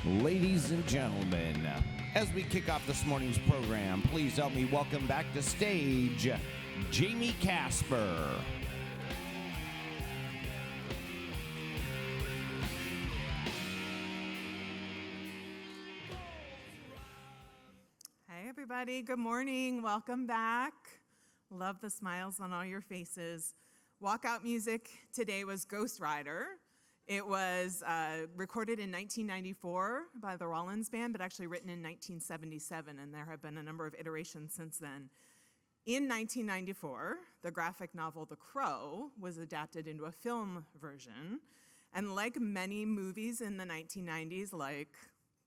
Ladies and gentlemen, as we kick off this morning's program, please help me welcome back to stage Jamie Casper. Hi, everybody. Good morning. Welcome back. Love the smiles on all your faces. Walkout music today was Ghost Rider. It was recorded in 1994 by the Rollins Band, but actually written in 1977, and there have been a number of iterations since then. In 1994, the graphic novel The Crow was adapted into a film version, and like many movies in the 1990s, like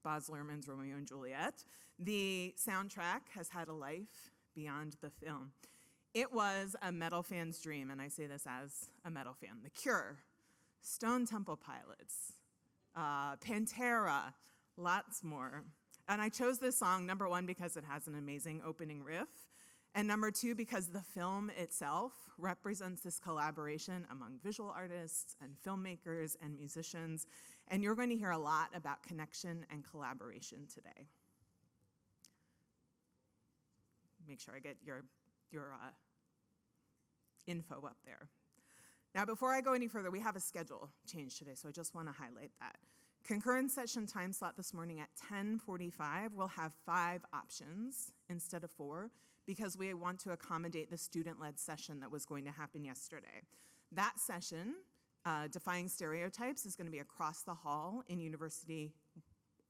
Baz Luhrmann's Romeo and Juliet, the soundtrack has had a life beyond the film. It was a metal fan's dream, and I say this as a metal fan. The Cure, Stone Temple Pilots, Pantera, lots more. And I chose this song, number one, because it has an amazing opening riff, and number two, because the film itself represents this collaboration among visual artists and filmmakers and musicians, and you're going to hear a lot about connection and collaboration today. Make sure I get your info up there. Now, before I go any further, we have a schedule change today, so I just want to highlight that. Concurrent session time slot this morning at 10:45, we'll have 5 options instead of 4, because we want to accommodate the student-led session that was going to happen yesterday. That session, Defying Stereotypes, is going to be across the hall in University.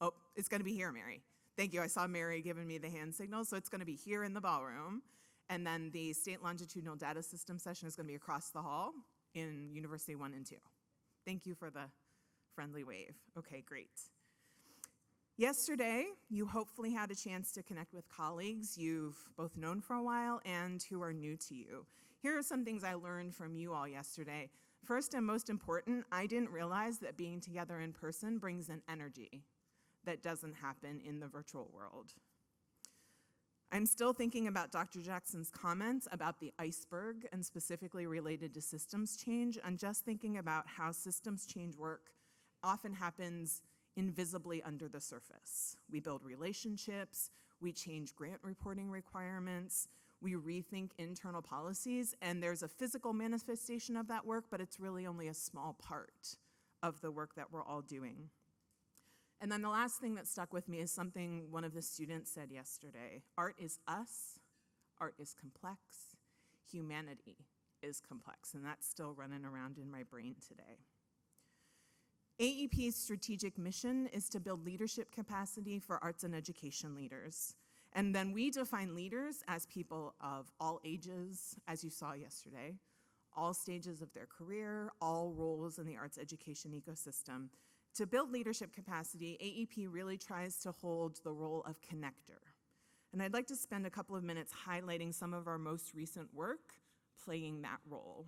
Oh, it's going to be here, Mary. Thank you. I saw Mary giving me the hand signal, so it's going to be here in the ballroom. And then the State Longitudinal Data System session is going to be across the hall in University 1 and 2. Thank you for the friendly wave. Okay, great. Yesterday, you hopefully had a chance to connect with colleagues you've both known for a while and who are new to you. Here are some things I learned from you all yesterday. First and most important, I didn't realize that being together in person brings an energy that doesn't happen in the virtual world. I'm still thinking about Dr. Jackson's comments about the iceberg and specifically related to systems change, and just thinking about how systems change work often happens invisibly under the surface. We build relationships, we change grant reporting requirements, we rethink internal policies, and there's a physical manifestation of that work, but it's really only a small part of the work that we're all doing. And then the last thing that stuck with me is something one of the students said yesterday. Art is us, art is complex, humanity is complex, and that's still running around in my brain today. AEP's strategic mission is to build leadership capacity for arts and education leaders. And then we define leaders as people of all ages, as you saw yesterday, all stages of their career, all roles in the arts education ecosystem. To build leadership capacity, AEP really tries to hold the role of connector. And I'd like to spend a couple of minutes highlighting some of our most recent work playing that role.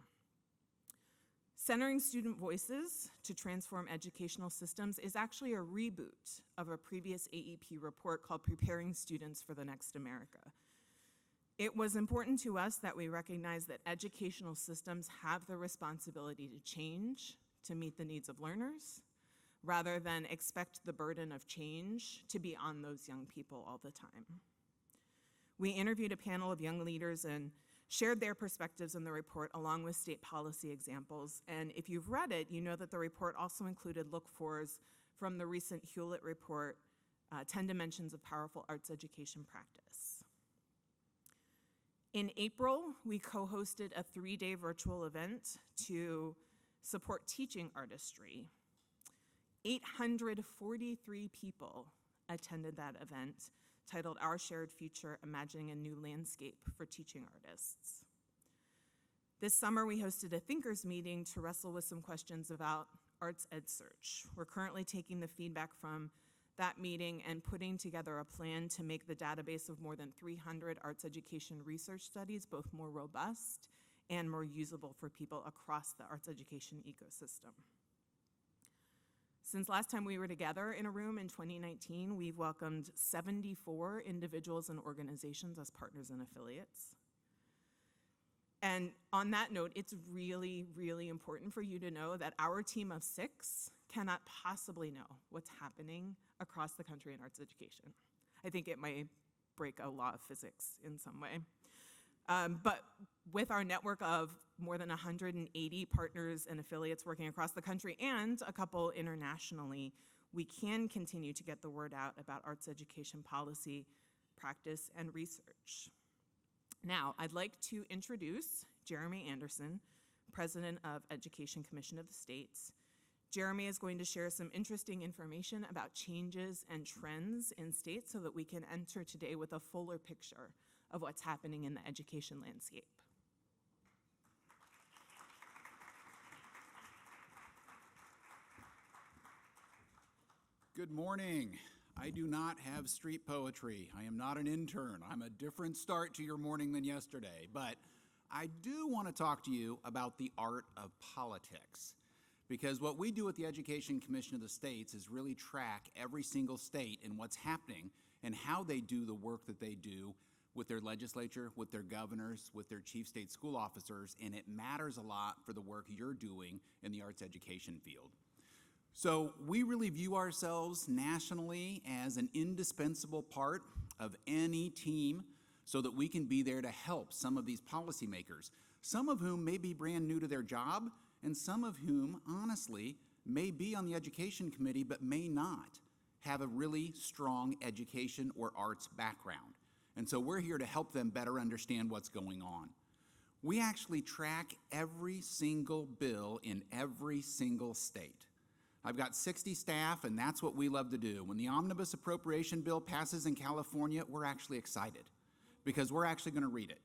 Centering student voices to transform educational systems is actually a reboot of a previous AEP report called Preparing Students for the Next America. It was important to us that we recognize that educational systems have the responsibility to change to meet the needs of learners, rather than expect the burden of change to be on those young people all the time. We interviewed a panel of young leaders and shared their perspectives in the report along with state policy examples. And if you've read it, you know that the report also included look-fors from the recent Hewlett report, 10 Dimensions of Powerful Arts Education Practice. In April, we co-hosted a 3-day virtual event to support teaching artistry. 843 people attended that event, titled Our Shared Future, Imagining a New Landscape for Teaching Artists. This summer, we hosted a thinkers meeting to wrestle with some questions about arts ed search. We're currently taking the feedback from that meeting and putting together a plan to make the database of more than 300 arts education research studies both more robust and more usable for people across the arts education ecosystem. Since last time we were together in a room in 2019, we've welcomed 74 individuals and organizations as partners and affiliates. And on that note, it's really, really important for you to know that our team of 6 cannot possibly know what's happening across the country in arts education. I think it might break a law of physics in some way. But with our network of more than 180 partners and affiliates working across the country and a couple internationally, we can continue to get the word out about arts education policy, practice, and research. Now, I'd like to introduce Jeremy Anderson, President of Education Commission of the States. Jeremy is going to share some interesting information about changes and trends in states so that we can enter today with a fuller picture of what's happening in the education landscape. Good morning. I do not have street poetry. I am not an intern. I'm a different start to your morning than yesterday. But I do want to talk to you about the art of politics. Because what we do at the Education Commission of the States is really track every single state and what's happening and how they do the work that they do with their legislature, with their governors, with their chief state school officers, and it matters a lot for the work you're doing in the arts education field. So we really view ourselves nationally as an indispensable part of any team so that we can be there to help some of these policymakers, some of whom may be brand new to their job, and some of whom, honestly, may be on the education committee but may not have a really strong education or arts background. And so we're here to help them better understand what's going on. We actually track every single bill in every single state. I've got 60 staff, and that's what we love to do. When the omnibus appropriation bill passes in California, we're actually excited because we're actually going to read it.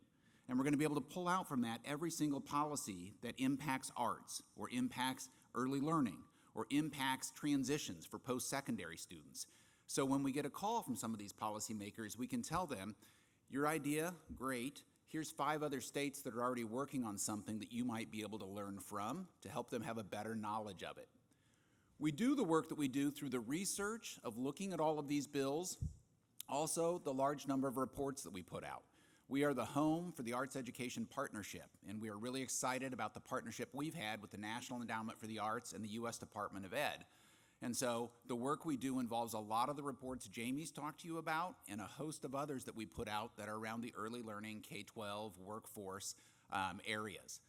And we're going to be able to pull out from that every single policy that impacts arts or impacts early learning or impacts transitions for post-secondary students. So when we get a call from some of these policymakers, we can tell them, your idea, great. Here's 5 other states that are already working on something that you might be able to learn from to help them have a better knowledge of it. We do the work that we do through the research of looking at all of these bills, also the large number of reports that we put out. We are the home for the Arts Education Partnership, and we are really excited about the partnership we've had with the National Endowment for the Arts and the U.S. Department of Ed. And so the work we do involves a lot of the reports Jamie's talked to you about and a host of others that we put out that are around the early learning, K-12, workforce areas.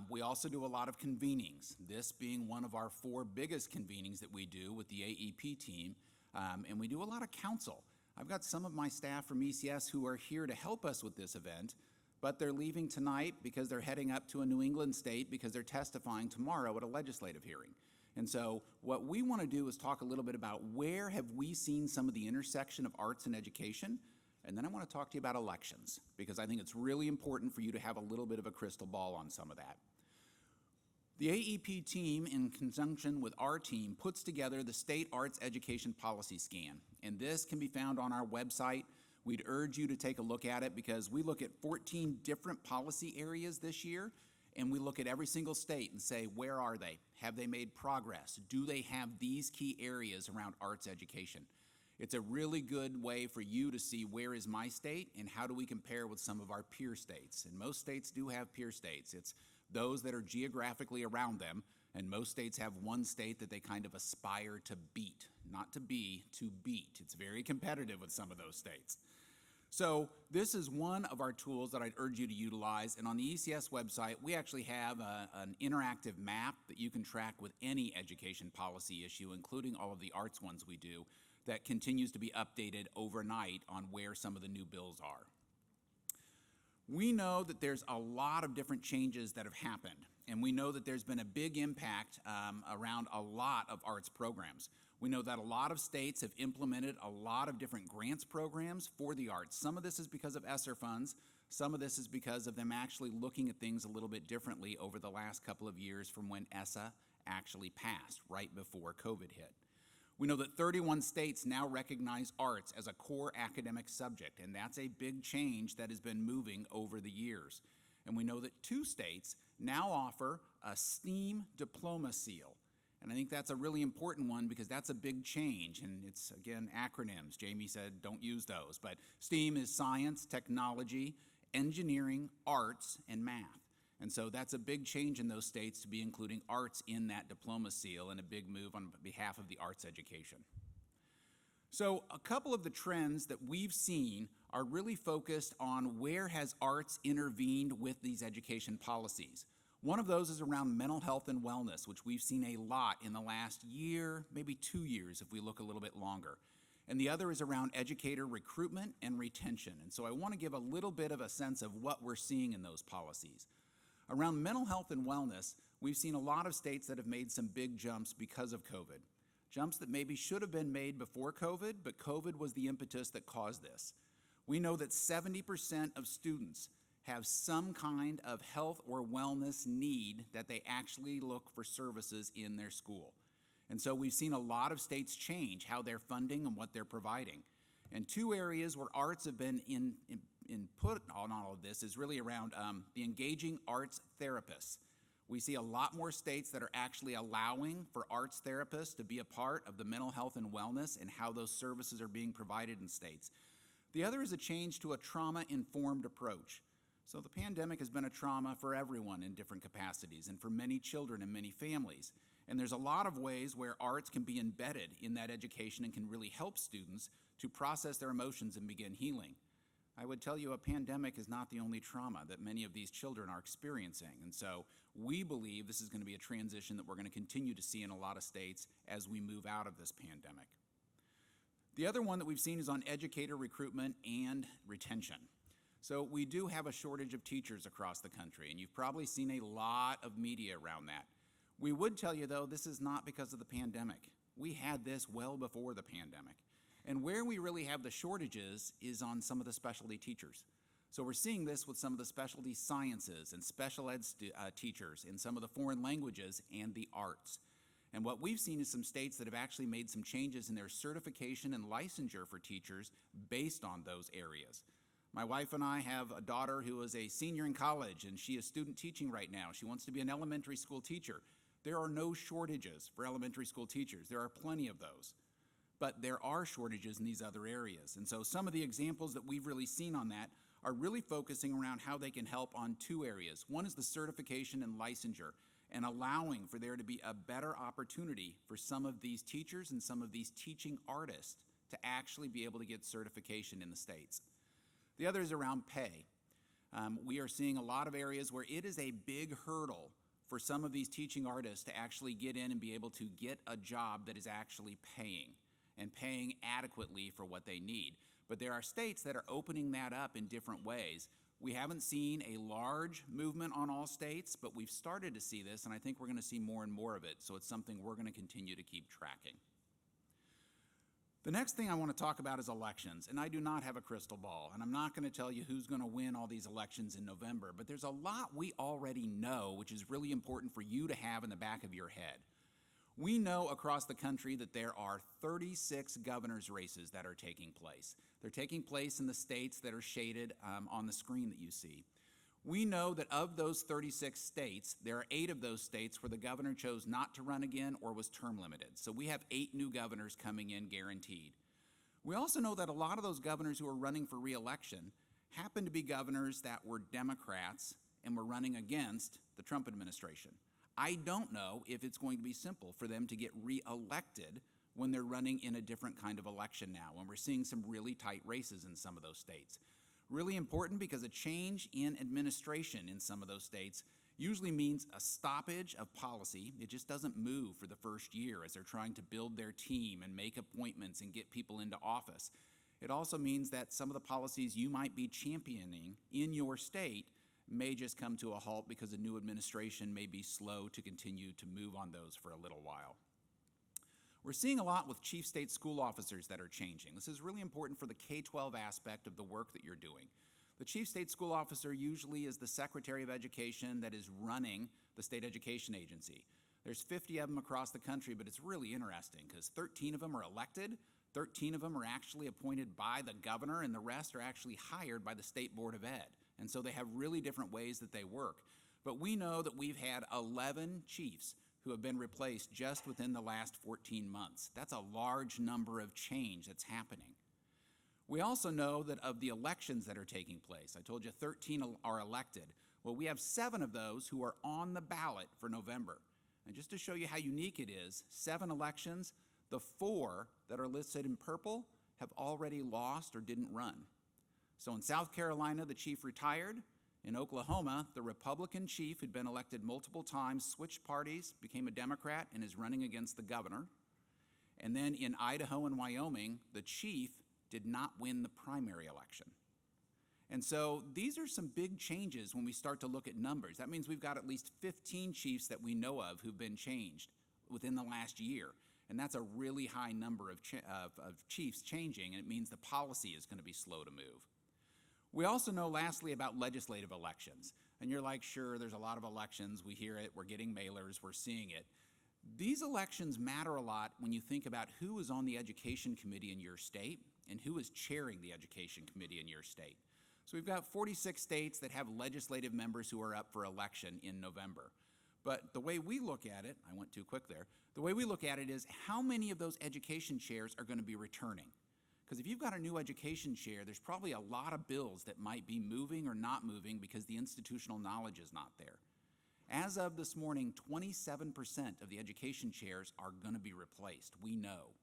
We also do a lot of convenings, this being one of our 4 biggest convenings that we do with the AEP team, and we do a lot of counsel. I've got some of my staff from ECS who are here to help us with this event, but they're leaving tonight because they're heading up to a New England state because they're testifying tomorrow at a legislative hearing. And so what we want to do is talk a little bit about where have we seen some of the intersection of arts and education, and then I want to talk to you about elections, because I think it's really important for you to have a little bit of a crystal ball on some of that. The AEP team, in conjunction with our team, puts together the State Arts Education Policy Scan, and this can be found on our website. We'd urge you to take a look at it because we look at 14 different policy areas this year, and we look at every single state and say, where are they? Have they made progress? Do they have these key areas around arts education? It's a really good way for you to see where is my state and how do we compare with some of our peer states. And most states do have peer states. It's those that are geographically around them, and most states have one state that they kind of aspire to beat, not to be, to beat. It's very competitive with some of those states. So this is one of our tools that I'd urge you to utilize, and on the ECS website, we actually have an interactive map that you can track with any education policy issue, including all of the arts ones we do, that continues to be updated overnight on where some of the new bills are. We know that there's a lot of different changes that have happened, and we know that there's been a big impact around a lot of arts programs. We know that a lot of states have implemented a lot of different grants programs for the arts. Some of this is because of ESSER funds. Some of this is because of them actually looking at things a little bit differently over the last couple of years from when ESSA actually passed, right before COVID hit. We know that 31 states now recognize arts as a core academic subject, and that's a big change that has been moving over the years. And we know that 2 states now offer a STEAM diploma seal. And I think that's a really important one because that's a big change, and it's, again, acronyms. Jamie said don't use those, but STEAM is science, technology, engineering, arts, and math. And so that's a big change in those states to be including arts in that diploma seal, and a big move on behalf of the arts education. So a couple of the trends that we've seen are really focused on where has arts intervened with these education policies. One of those is around mental health and wellness, which we've seen a lot in the last year, maybe 2 years if we look a little bit longer. And the other is around educator recruitment and retention. And so I want to give a little bit of a sense of what we're seeing in those policies. Around mental health and wellness, we've seen a lot of states that have made some big jumps because of COVID. Jumps that maybe should have been made before COVID, but COVID was the impetus that caused this. We know that 70% of students have some kind of health or wellness need that they actually look for services in their school. And so we've seen a lot of states change how they're funding and what they're providing. And two areas where arts have been input on all of this is really around the engaging arts therapists. We see a lot more states that are actually allowing for arts therapists to be a part of the mental health and wellness and how those services are being provided in states. The other is a change to a trauma-informed approach. So the pandemic has been a trauma for everyone in different capacities and for many children and many families. And there's a lot of ways where arts can be embedded in that education and can really help students to process their emotions and begin healing. I would tell you a pandemic is not the only trauma that many of these children are experiencing. And so we believe this is going to be a transition that we're going to continue to see in a lot of states as we move out of this pandemic. The other one that we've seen is on educator recruitment and retention. So we do have a shortage of teachers across the country, and you've probably seen a lot of media around that. We would tell you, though, this is not because of the pandemic. We had this well before the pandemic. And where we really have the shortages is on some of the specialty teachers. So we're seeing this with some of the specialty sciences and special ed teachers in some of the foreign languages and the arts. And what we've seen is some states that have actually made some changes in their certification and licensure for teachers based on those areas. My wife and I have a daughter who is a senior in college, and she is student teaching right now. She wants to be an elementary school teacher. There are no shortages for elementary school teachers. There are plenty of those. But there are shortages in these other areas. And so some of the examples that we've really seen on that are really focusing around how they can help on two areas. One is the certification and licensure, and allowing for there to be a better opportunity for some of these teachers and some of these teaching artists to actually be able to get certification in the states. The other is around pay. We are seeing a lot of areas where it is a big hurdle for some of these teaching artists to actually get in and be able to get a job that is actually paying and paying adequately for what they need. But there are states that are opening that up in different ways. We haven't seen a large movement on all states, but we've started to see this, and I think we're going to see more and more of it, so it's something we're going to continue to keep tracking. The next thing I want to talk about is elections, and I do not have a crystal ball, and I'm not going to tell you who's going to win all these elections in November, but there's a lot we already know, which is really important for you to have in the back of your head. We know across the country that there are 36 governor's races that are taking place. They're taking place in the states that are shaded on the screen that you see. We know that of those 36 states, there are 8 of those states where the governor chose not to run again or was term limited. So we have 8 new governors coming in guaranteed. We also know that a lot of those governors who are running for re-election happen to be governors that were Democrats and were running against the Trump administration. I don't know if it's going to be simple for them to get re-elected when they're running in a different kind of election now, when we're seeing some really tight races in some of those states. Really important because a change in administration in some of those states usually means a stoppage of policy. It just doesn't move for the first year as they're trying to build their team and make appointments and get people into office. It also means that some of the policies you might be championing in your state may just come to a halt because a new administration may be slow to continue to move on those for a little while. We're seeing a lot with chief state school officers that are changing. This is really important for the K-12 aspect of the work that you're doing. The chief state school officer usually is the Secretary of Education that is running the state education agency. There's 50 of them across the country, but it's really interesting because 13 of them are elected, 13 of them are actually appointed by the governor, and the rest are actually hired by the State Board of Ed. And so they have really different ways that they work. But we know that we've had 11 chiefs who have been replaced just within the last 14 months. That's a large number of change that's happening. We also know that of the elections that are taking place, I told you 13 are elected. Well, we have 7 of those who are on the ballot for November. And just to show you how unique it is, 7 elections, the 4 that are listed in purple have already lost or didn't run. So in South Carolina, the chief retired. In Oklahoma, the Republican chief who'd been elected multiple times switched parties, became a Democrat, and is running against the governor. And then in Idaho and Wyoming, the chief did not win the primary election. And so these are some big changes when we start to look at numbers. That means we've got at least 15 chiefs that we know of who've been changed within the last year. And that's a really high number of chiefs changing, and it means the policy is going to be slow to move. We also know, lastly, about legislative elections. And you're like, sure, there's a lot of elections. We hear it. We're getting mailers. We're seeing it. These elections matter a lot when you think about who is on the education committee in your state and who is chairing the education committee in your state. So we've got 46 states that have legislative members who are up for election in November. But the way we look at it, I went too quick there, the way we look at it is how many of those education chairs are going to be returning? Because if you've got a new education chair, there's probably a lot of bills that might be moving or not moving because the institutional knowledge is not there. As of this morning, 27% of the education chairs are going to be replaced. We know.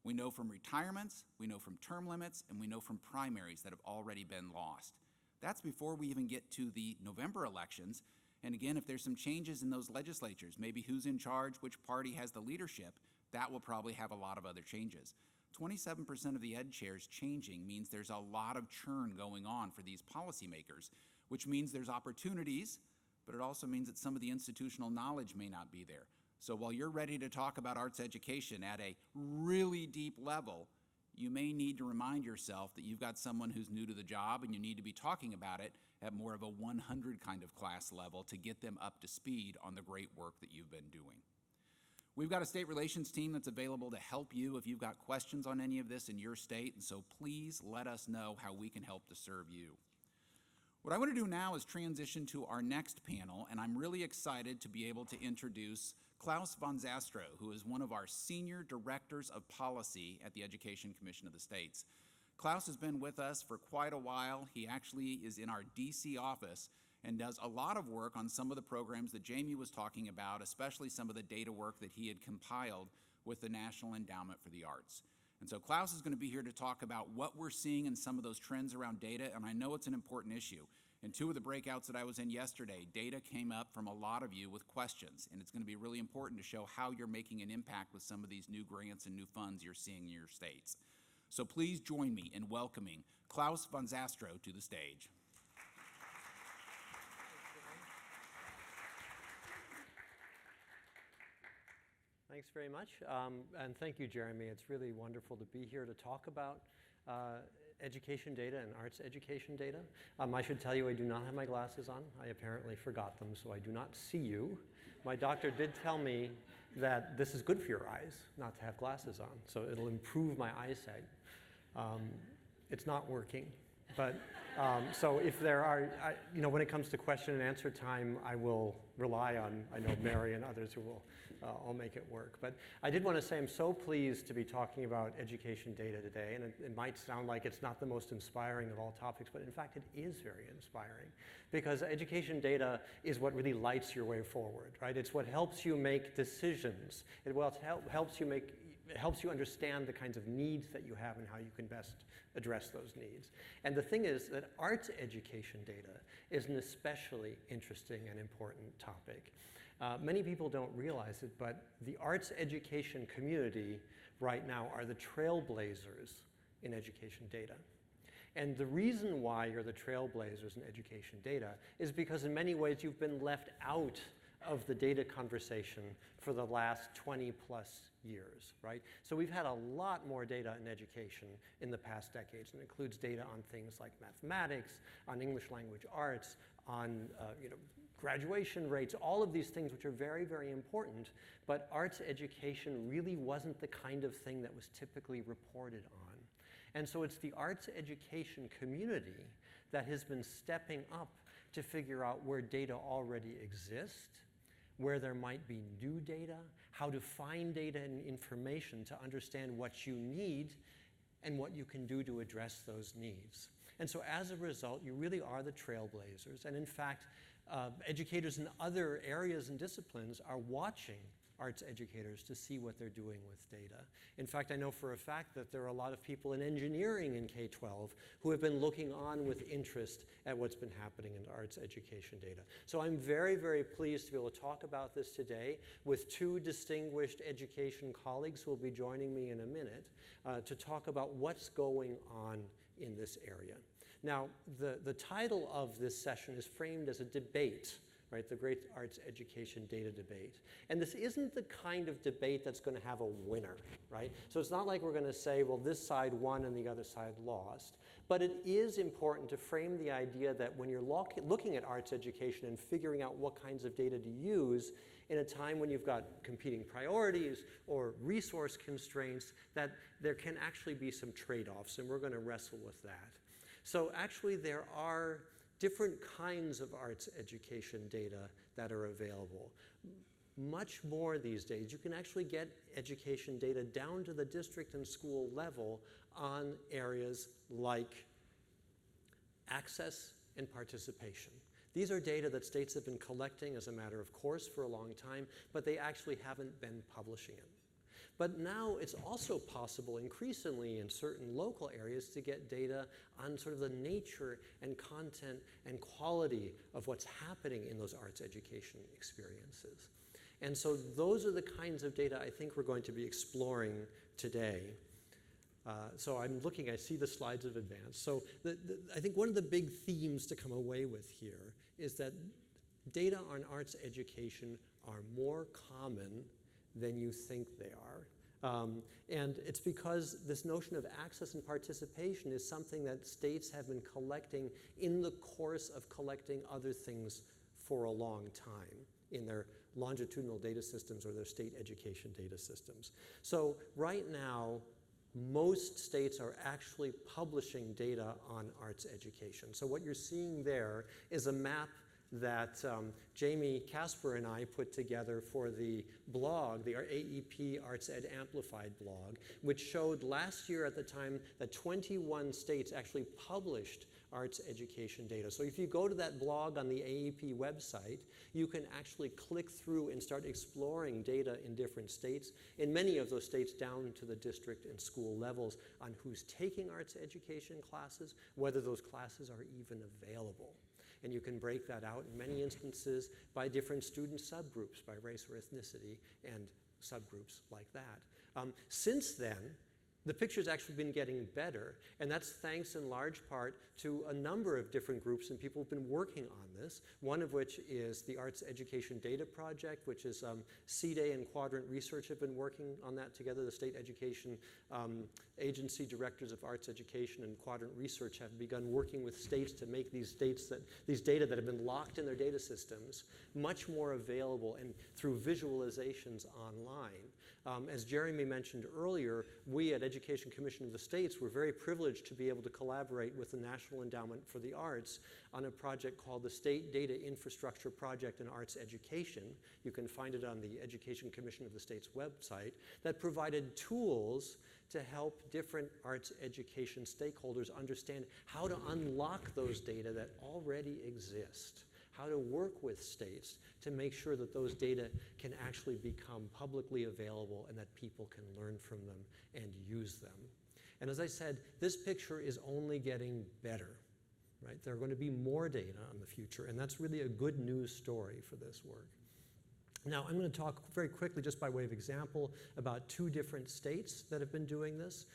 We know from retirements, we know from term limits, and we know from primaries that have already been lost. That's before we even get to the November elections. And again, if there's some changes in those legislatures, maybe who's in charge, which party has the leadership, that will probably have a lot of other changes. 27% of the ed chairs changing means there's a lot of churn going on for these policymakers, which means there's opportunities, but it also means that some of the institutional knowledge may not be there. So while you're ready to talk about arts education at a really deep level, you may need to remind yourself that you've got someone who's new to the job and you need to be talking about it at more of a 100 kind of class level to get them up to speed on the great work that you've been doing. We've got a state relations team that's available to help you if you've got questions on any of this in your state, and so please let us know how we can help to serve you. What I want to do now is transition to our next panel, and I'm really excited to be able to introduce Klaus von Zastro, who is one of our senior directors of policy at the Education Commission of the States. Klaus has been with us for quite a while. He actually is in our DC office and does a lot of work on some of the programs that Jamie was talking about, especially some of the data work that he had compiled with the National Endowment for the Arts. And so Klaus is going to be here to talk about what we're seeing in some of those trends around data, and I know it's an important issue. In 2 of the breakouts that I was in yesterday, data came up from a lot of you with questions, and it's going to be really important to show how you're making an impact with some of these new grants and new funds you're seeing in your states. So please join me in welcoming Klaus von Zastro to the stage. Thanks very much, and thank you, Jeremy. It's really wonderful to be here to talk about education data and arts education data. I should tell you I do not have my glasses on. I apparently forgot them, so I do not see you. My doctor did tell me that this is good for your eyes, not to have glasses on, so it'll improve my eyesight. It's not working, but so if there are, when it comes to question and answer time, I will rely on, I know, Mary and others who will all make it work. But I did want to say I'm so pleased to be talking about education data today, and it might sound like it's not the most inspiring of all topics, but in fact it is very inspiring, because education data is what really lights your way forward, right? It's what helps you make decisions. It helps you understand the kinds of needs that you have and how you can best address those needs. And the thing is that arts education data is an especially interesting and important topic. Many people don't realize it, but the arts education community right now are the trailblazers in education data. And the reason why you're the trailblazers in education data is because in many ways you've been left out of the data conversation for the last 20 plus years, right? So we've had a lot more data in education in the past decades, and it includes data on things like mathematics, on English language arts, on graduation rates, all of these things which are very, very important, but arts education really wasn't the kind of thing that was typically reported on. And so it's the arts education community that has been stepping up to figure out where data already exists, where there might be new data, how to find data and information to understand what you need and what you can do to address those needs. And so as a result, you really are the trailblazers. And in fact, Educators in other areas and disciplines are watching arts educators to see what they're doing with data. In fact, I know for a fact that there are a lot of people in engineering in K-12 who have been looking on with interest at what's been happening in arts education data. So I'm very, very pleased to be able to talk about this today with two distinguished education colleagues who will be joining me in a minute to talk about what's going on in this area. Now, the title of this session is framed as a debate, right? The Great Arts Education Data Debate. And this isn't the kind of debate that's going to have a winner, right? So it's not like we're going to say, well, this side won and the other side lost. But it is important to frame the idea that when you're looking at arts education and figuring out what kinds of data to use in a time when you've got competing priorities or resource constraints, that there can actually be some trade-offs, and we're going to wrestle with that. So actually there are different kinds of arts education data that are available. Much more these days, you can actually get education data down to the district and school level on areas like access and participation. These are data that states have been collecting as a matter of course for a long time, but they actually haven't been publishing it. But now it's also possible increasingly in certain local areas to get data on sort of the nature and content and quality of what's happening in those arts education experiences. And so those are the kinds of data I think we're going to be exploring today. So I'm looking, I see the slides of advance. So I think one of the big themes to come away with here is that data on arts education are more common than you think they are. And it's because this notion of access and participation is something that states have been collecting in the course of collecting other things for a long time in their longitudinal data systems or their state education data systems. So right now, most states are actually publishing data on arts education. So what you're seeing there is a map that Jamie Casper and I put together for the blog, the AEP Arts Ed Amplified blog, which showed last year at the time that 21 states actually published arts education data. So if you go to that blog on the AEP website, you can actually click through and start exploring data in different states, in many of those states down to the district and school levels on who's taking arts education classes, whether those classes are even available. And you can break that out in many instances by different student subgroups, by race or ethnicity, and subgroups like that. Since then, the picture's actually been getting better, and that's thanks in large part to a number of different groups and people who've been working on this, one of which is the Arts Education Data Project, which is CDA and Quadrant Research have been working on that together. The State Education Agency Directors of Arts Education and Quadrant Research have begun working with states to make these data that have been locked in their data systems much more available and through visualizations online. As Jeremy mentioned earlier, we at Education Commission of the States were very privileged to be able to collaborate with the National Endowment for the Arts on a project called the State Data Infrastructure Project in Arts Education. You can find it on the Education Commission of the States website, that provided tools to help different arts education stakeholders understand how to unlock those data that already exist, how to work with states to make sure that those data can actually become publicly available and that people can learn from them and use them. And as I said, this picture is only getting better, right? There are going to be more data in the future, and that's really a good news story for this work. Now, I'm going to talk very quickly, just by way of example, about two different states that have been doing this,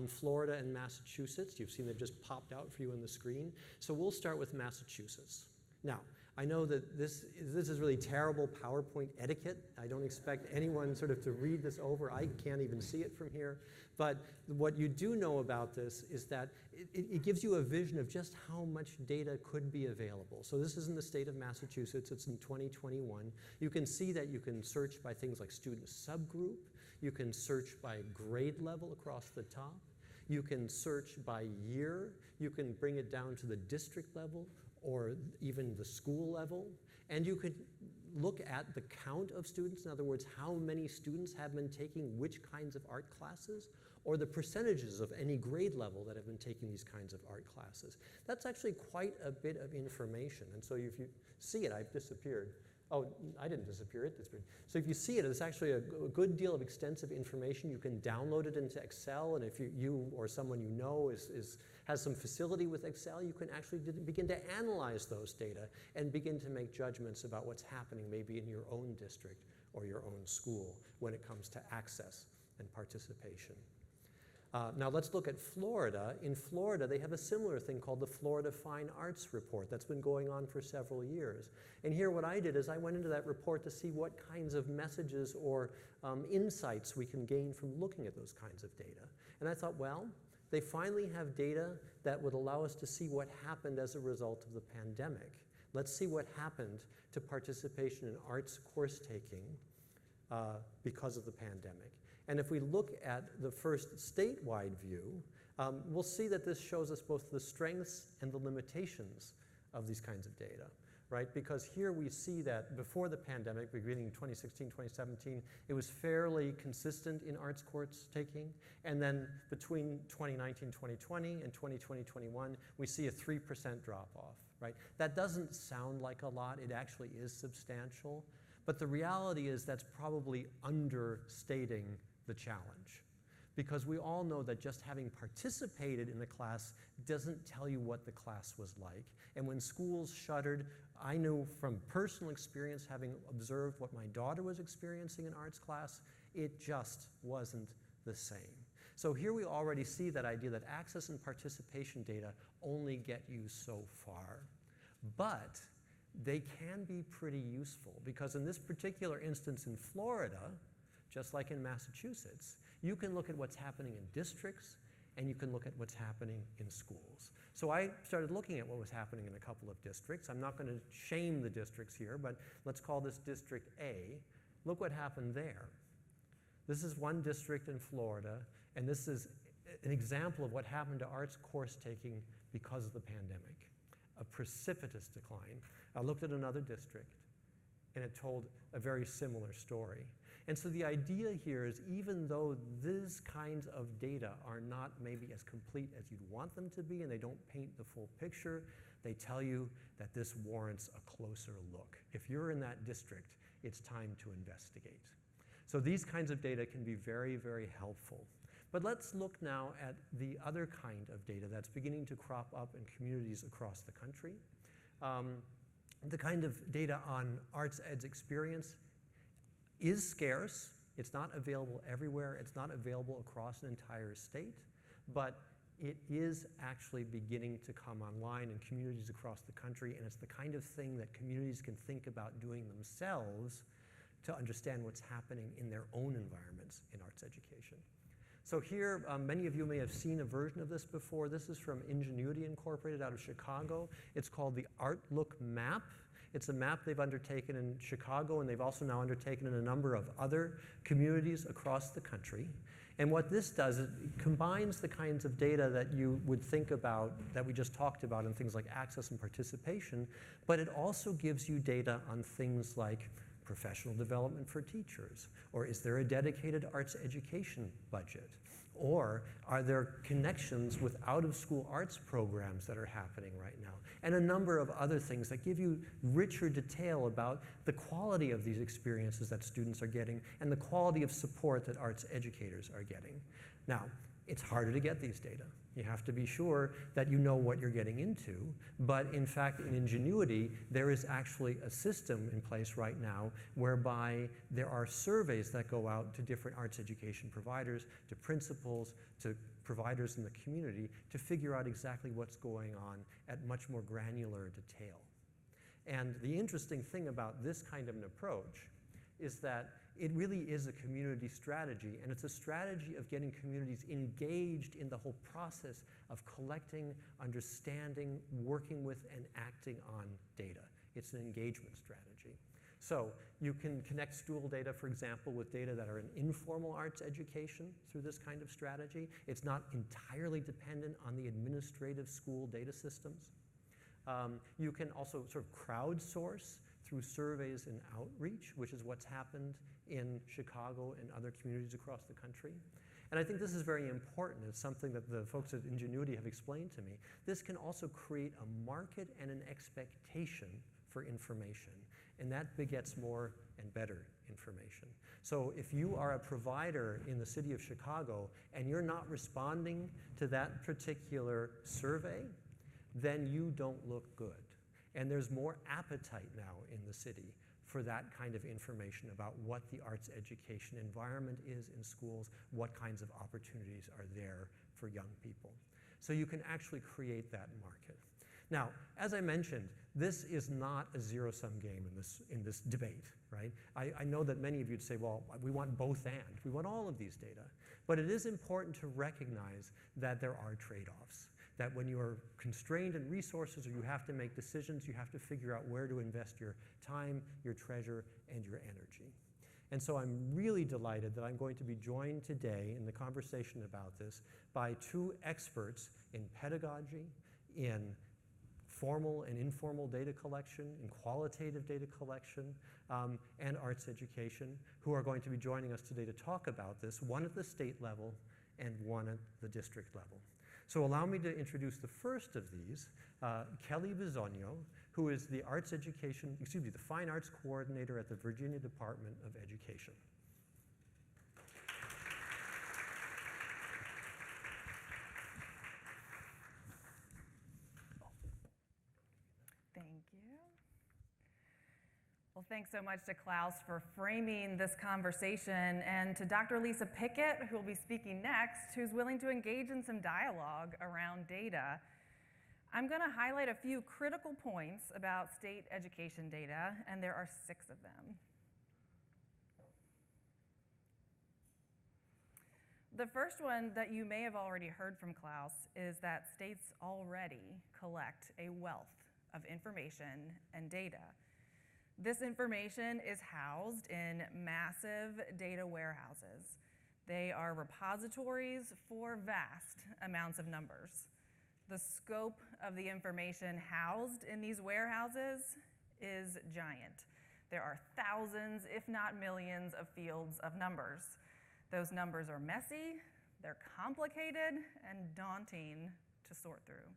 Florida and Massachusetts. You've seen they've just popped out for you on the screen. So we'll start with Massachusetts. Now, I know that this is really terrible PowerPoint etiquette. I don't expect anyone sort of to read this over. I can't even see it from here. But what you do know about this is that it gives you a vision of just how much data could be available. So this is in the state of Massachusetts. It's in 2021. You can see that you can search by things like student subgroup. You can search by grade level across the top. You can search by year. You can bring it down to the district level or even the school level. And you could look at the count of students, in other words, how many students have been taking which kinds of art classes, or the percentages of any grade level that have been taking these kinds of art classes. That's actually quite a bit of information. And so if you see it, I've disappeared. Oh, I didn't disappear, it disappeared. So if you see it, it's actually a good deal of extensive information. You can download it into Excel, and if you or someone you know has some facility with Excel, you can actually begin to analyze those data and begin to make judgments about what's happening maybe in your own district or your own school when it comes to access and participation. Now let's look at Florida. In Florida, they have a similar thing called the Florida Fine Arts Report that's been going on for several years. And here what I did is I went into that report to see what kinds of messages or insights we can gain from looking at those kinds of data. And I thought, well, they finally have data that would allow us to see what happened as a result of the pandemic. Let's see what happened to participation in arts course taking because of the pandemic. And if we look at the first statewide view, we'll see that this shows us both the strengths and the limitations of these kinds of data, right? Because here we see that before the pandemic, beginning in 2016, 2017, it was fairly consistent in arts course taking. And then between 2019, 2020 and 2020, 21, we see a 3% drop off, right? That doesn't sound like a lot. It actually is substantial. But the reality is that's probably understating the challenge, because we all know that just having participated in the class doesn't tell you what the class was like. And when schools shuttered, I knew from personal experience, having observed what my daughter was experiencing in arts class, it just wasn't the same. So here we already see that idea that access and participation data only get you so far. But they can be pretty useful, because in this particular instance in Florida, just like in Massachusetts, you can look at what's happening in districts and you can look at what's happening in schools. So I started looking at what was happening in a couple of districts. I'm not going to shame the districts here, but let's call this District A. Look what happened there. This is one district in Florida, and this is an example of what happened to arts course taking because of the pandemic. A precipitous decline. I looked at another district, and it told a very similar story. And so the idea here is, even though these kinds of data are not maybe as complete as you'd want them to be, and they don't paint the full picture, they tell you that this warrants a closer look. If you're in that district, it's time to investigate. So these kinds of data can be very, very helpful. But let's look now at the other kind of data that's beginning to crop up in communities across the country. The kind of data on arts ed's experience is scarce. It's not available everywhere. It's not available across an entire state, but it is actually beginning to come online in communities across the country, and it's the kind of thing that communities can think about doing themselves to understand what's happening in their own environments in arts education. So here, many of you may have seen a version of this before. This is from Ingenuity Incorporated out of Chicago. It's called the Art Look Map. It's a map they've undertaken in Chicago, and they've also now undertaken in a number of other communities across the country. And what this does is it combines the kinds of data that you would think about, that we just talked about, in things like access and participation, but it also gives you data on things like professional development for teachers, or is there a dedicated arts education budget? Or are there connections with out-of-school arts programs that are happening right now? And a number of other things that give you richer detail about the quality of these experiences that students are getting and the quality of support that arts educators are getting. Now, it's harder to get these data. You have to be sure that you know what you're getting into, but in fact, in Ingenuity, there is actually a system in place right now whereby there are surveys that go out to different arts education providers, to principals, to providers in the community, to figure out exactly what's going on at much more granular detail. And the interesting thing about this kind of an approach is that it really is a community strategy, and it's a strategy of getting communities engaged in the whole process of collecting, understanding, working with, and acting on data. It's an engagement strategy. So you can connect stool data, for example, with data that are in informal arts education through this kind of strategy. It's not entirely dependent on the administrative school data systems. You can also sort of crowdsource through surveys and outreach, which is what's happened in Chicago and other communities across the country. And I think this is very important. It's something that the folks at Ingenuity have explained to me. This can also create a market and an expectation for information, and that begets more and better information. So if you are a provider in the city of Chicago and you're not responding to that particular survey, then you don't look good. And there's more appetite now in the city for that kind of information about what the arts education environment is in schools, what kinds of opportunities are there for young people. So you can actually create that market. Now, as I mentioned, this is not a zero-sum game in this debate, right? I know that many of you'd say, well, we want both and. We want all of these data. But it is important to recognize that there are trade-offs, that when you are constrained in resources or you have to make decisions, you have to figure out where to invest your time, your treasure, and your energy. And so I'm really delighted that I'm going to be joined today in the conversation about this by two experts in pedagogy, in formal and informal data collection, in qualitative data collection, and arts education, who are going to be joining us today to talk about this, one at the state level and one at the district level. So allow me to introduce the first of these, Kelly Bisogno, who is the Fine Arts Coordinator at the Virginia Department of Education. Thank you. Well, thanks so much to Klaus for framing this conversation, and to Dr. Lisa Pickett, who will be speaking next, who's willing to engage in some dialogue around data. I'm going to highlight a few critical points about state education data, and there are 6 of them. The first one that you may have already heard from Klaus is that states already collect a wealth of information and data. This information is housed in massive data warehouses. They are repositories for vast amounts of numbers. The scope of the information housed in these warehouses is giant. There are thousands, if not millions, of fields of numbers. Those numbers are messy, they're complicated, and daunting to sort through.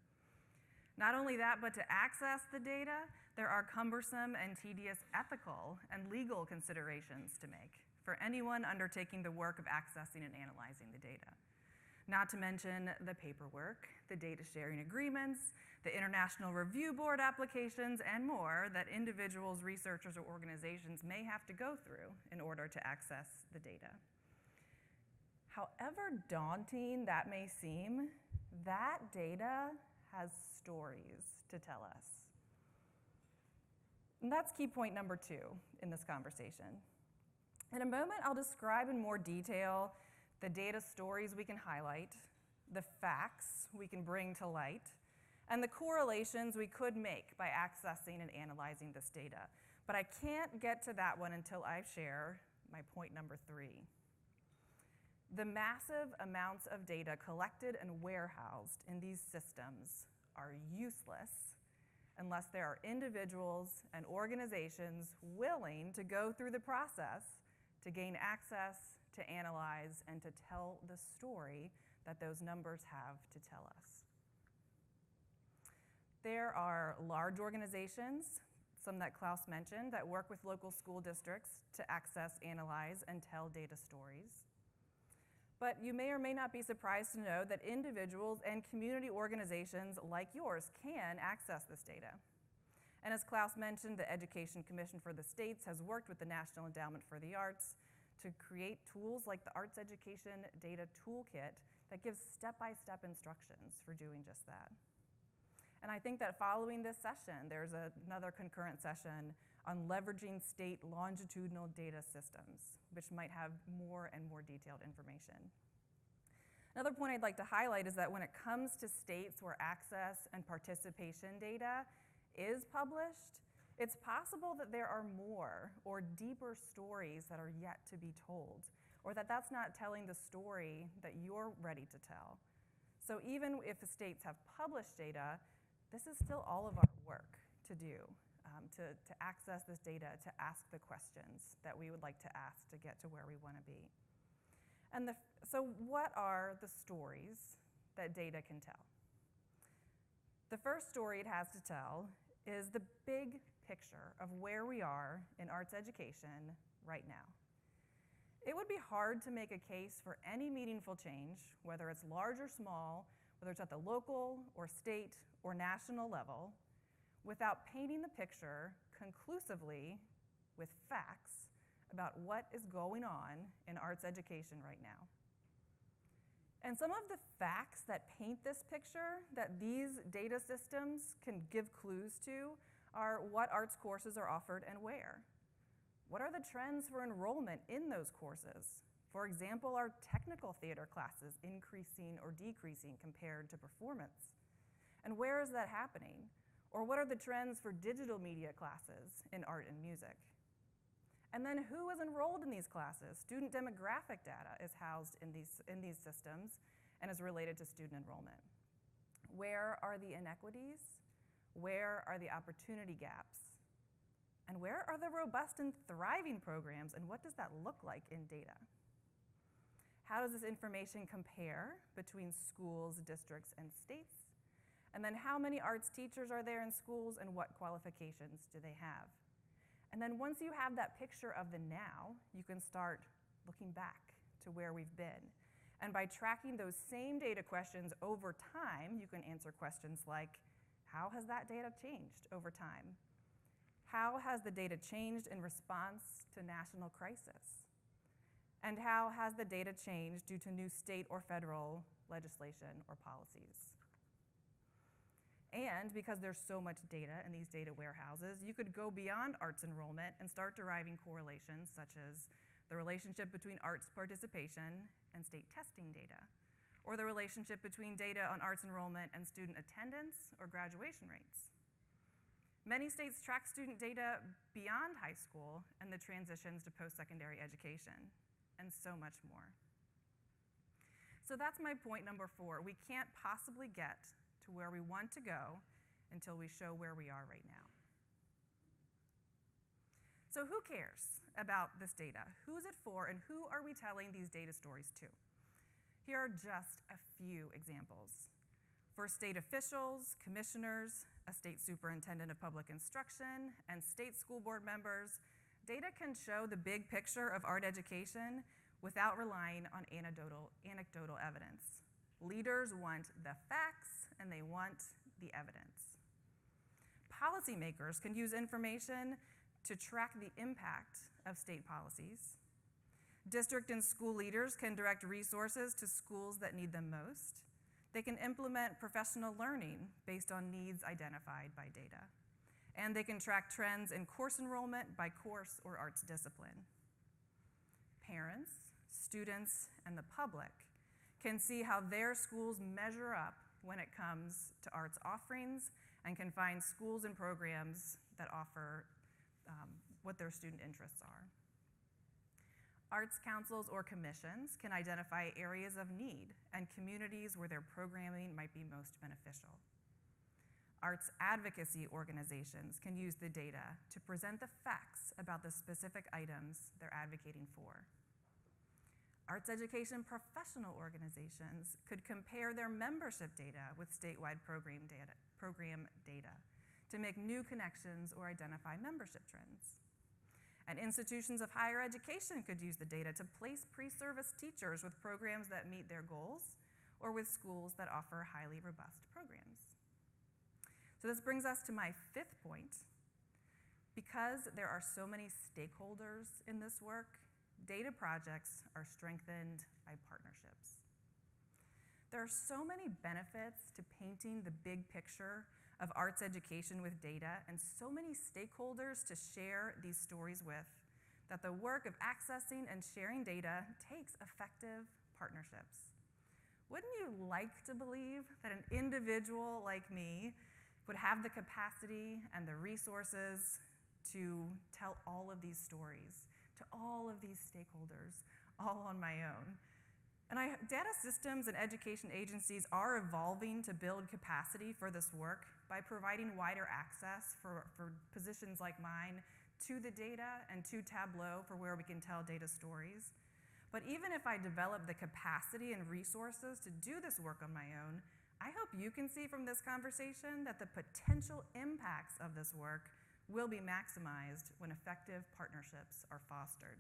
Not only that, but to access the data, there are cumbersome and tedious ethical and legal considerations to make for anyone undertaking the work of accessing and analyzing the data. Not to mention the paperwork, the data sharing agreements, the International Review Board applications, and more that individuals, researchers, or organizations may have to go through in order to access the data. However daunting that may seem, that data has stories to tell us. And that's key point number 2 in this conversation. In a moment, I'll describe in more detail the data stories we can highlight, the facts we can bring to light, and the correlations we could make by accessing and analyzing this data. But I can't get to that one until I share my point number 3. The massive amounts of data collected and warehoused in these systems are useless unless there are individuals and organizations willing to go through the process to gain access, to analyze, and to tell the story that those numbers have to tell us. There are large organizations, some that Klaus mentioned, that work with local school districts to access, analyze, and tell data stories. But you may or may not be surprised to know that individuals and community organizations like yours can access this data. And as Klaus mentioned, the Education Commission for the States has worked with the National Endowment for the Arts to create tools like the Arts Education Data Toolkit that gives step-by-step instructions for doing just that. And I think that following this session, there's another concurrent session on leveraging state longitudinal data systems, which might have more and more detailed information. Another point I'd like to highlight is that when it comes to states where access and participation data is published, it's possible that there are more or deeper stories that are yet to be told, or that that's not telling the story that you're ready to tell. So even if the states have published data, this is still all of our work to do. to access this data, to ask the questions that we would like to ask to get to where we want to be. And so what are the stories that data can tell? The first story it has to tell is the big picture of where we are in arts education right now. It would be hard to make a case for any meaningful change, whether it's large or small, whether it's at the local or state or national level, without painting the picture conclusively with facts about what is going on in arts education right now. And some of the facts that paint this picture, that these data systems can give clues to, are what arts courses are offered and where. What are the trends for enrollment in those courses? For example, are technical theater classes increasing or decreasing compared to performance? And where is that happening? Or what are the trends for digital media classes in art and music? And then who is enrolled in these classes? Student demographic data is housed in these systems and is related to student enrollment. Where are the inequities? Where are the opportunity gaps? And where are the robust and thriving programs, and what does that look like in data? How does this information compare between schools, districts, and states? And then how many arts teachers are there in schools, and what qualifications do they have? And then once you have that picture of the now, you can start looking back to where we've been. And by tracking those same data questions over time, you can answer questions like, how has that data changed over time? How has the data changed in response to national crisis? And how has the data changed due to new state or federal legislation or policies? And because there's so much data in these data warehouses, you could go beyond arts enrollment and start deriving correlations such as the relationship between arts participation and state testing data, or the relationship between data on arts enrollment and student attendance or graduation rates. Many states track student data beyond high school and the transitions to post-secondary education, and so much more. So that's my point number 4. We can't possibly get to where we want to go until we show where we are right now. So who cares about this data? Who's it for, and who are we telling these data stories to? Here are just a few examples. For state officials, commissioners, a state superintendent of public instruction, and state school board members, data can show the big picture of art education without relying on anecdotal evidence. Leaders want the facts, and they want the evidence. Policymakers can use information to track the impact of state policies. District and school leaders can direct resources to schools that need them most. They can implement professional learning based on needs identified by data. And they can track trends in course enrollment by course or arts discipline. Parents, students, and the public can see how their schools measure up when it comes to arts offerings and can find schools and programs that offer what their student interests are. Arts councils or commissions can identify areas of need and communities where their programming might be most beneficial. Arts advocacy organizations can use the data to present the facts about the specific items they're advocating for. Arts education professional organizations could compare their membership data with statewide program data to make new connections or identify membership trends. And institutions of higher education could use the data to place pre-service teachers with programs that meet their goals or with schools that offer highly robust programs. So this brings us to my 5th point. Because there are so many stakeholders in this work, data projects are strengthened by partnerships. There are so many benefits to painting the big picture of arts education with data, and so many stakeholders to share these stories with, that the work of accessing and sharing data takes effective partnerships. Wouldn't you like to believe that an individual like me would have the capacity and the resources to tell all of these stories to all of these stakeholders all on my own? And data systems and education agencies are evolving to build capacity for this work by providing wider access for positions like mine to the data and to Tableau for where we can tell data stories. But even if I develop the capacity and resources to do this work on my own, I hope you can see from this conversation that the potential impacts of this work will be maximized when effective partnerships are fostered.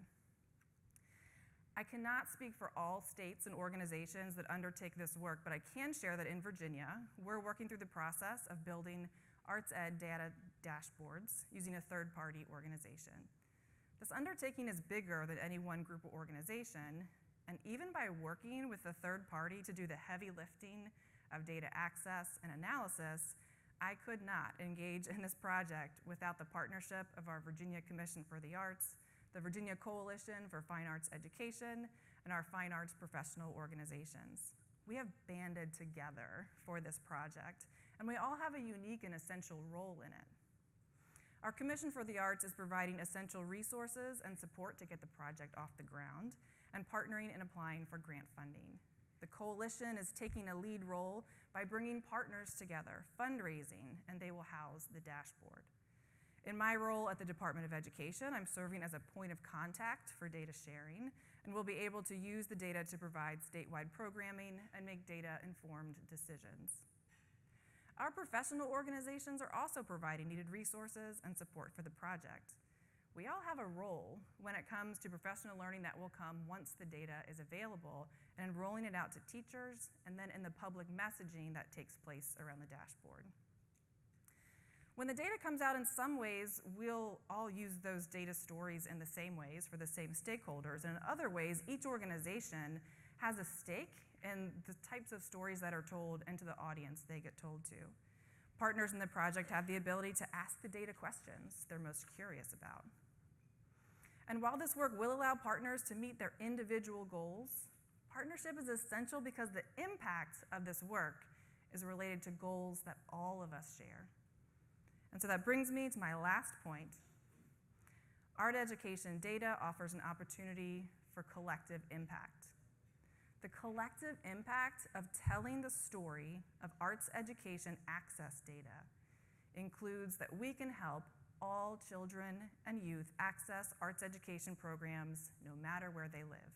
I cannot speak for all states and organizations that undertake this work, but I can share that in Virginia, we're working through the process of building arts ed data dashboards using a third-party organization. This undertaking is bigger than any one group or organization, and even by working with a third party to do the heavy lifting of data access and analysis, I could not engage in this project without the partnership of our Virginia Commission for the Arts, the Virginia Coalition for Fine Arts Education, and our fine arts professional organizations. We have banded together for this project, and we all have a unique and essential role in it. Our Commission for the Arts is providing essential resources and support to get the project off the ground and partnering and applying for grant funding. The Coalition is taking a lead role by bringing partners together, fundraising, and they will house the dashboard. In my role at the Department of Education, I'm serving as a point of contact for data sharing, and we'll be able to use the data to provide statewide programming and make data-informed decisions. Our professional organizations are also providing needed resources and support for the project. We all have a role when it comes to professional learning that will come once the data is available and rolling it out to teachers and then in the public messaging that takes place around the dashboard. When the data comes out, in some ways, we'll all use those data stories in the same ways for the same stakeholders, and in other ways, each organization has a stake in the types of stories that are told and to the audience they get told to. Partners in the project have the ability to ask the data questions they're most curious about. And while this work will allow partners to meet their individual goals, partnership is essential because the impact of this work is related to goals that all of us share. And so that brings me to my last point. Art education data offers an opportunity for collective impact. The collective impact of telling the story of arts education access data includes that we can help all children and youth access arts education programs no matter where they live.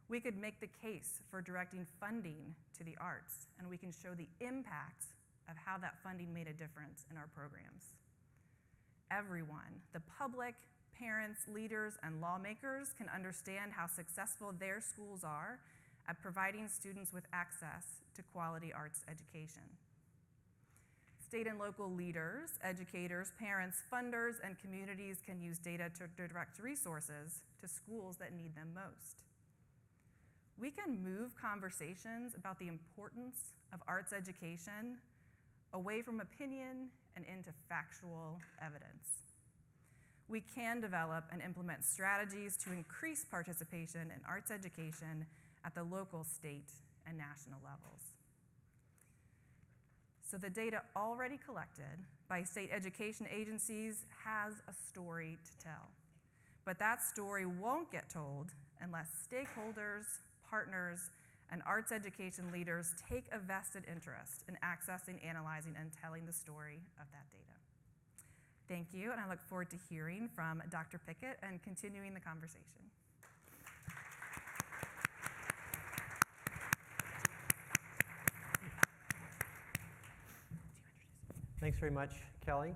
We could make the case for directing funding to the arts, and we can show the impact of how that funding made a difference in our programs. Everyone, the public, parents, leaders, and lawmakers can understand how successful their schools are at providing students with access to quality arts education. State and local leaders, educators, parents, funders, and communities can use data to direct resources to schools that need them most. We can move conversations about the importance of arts education away from opinion and into factual evidence. We can develop and implement strategies to increase participation in arts education at the local, state, and national levels. So the data already collected by state education agencies has a story to tell. But that story won't get told unless stakeholders, partners, and arts education leaders take a vested interest in accessing, analyzing, and telling the story of that data. Thank you, and I look forward to hearing from Dr. Pickett and continuing the conversation. Thanks very much, Kelly.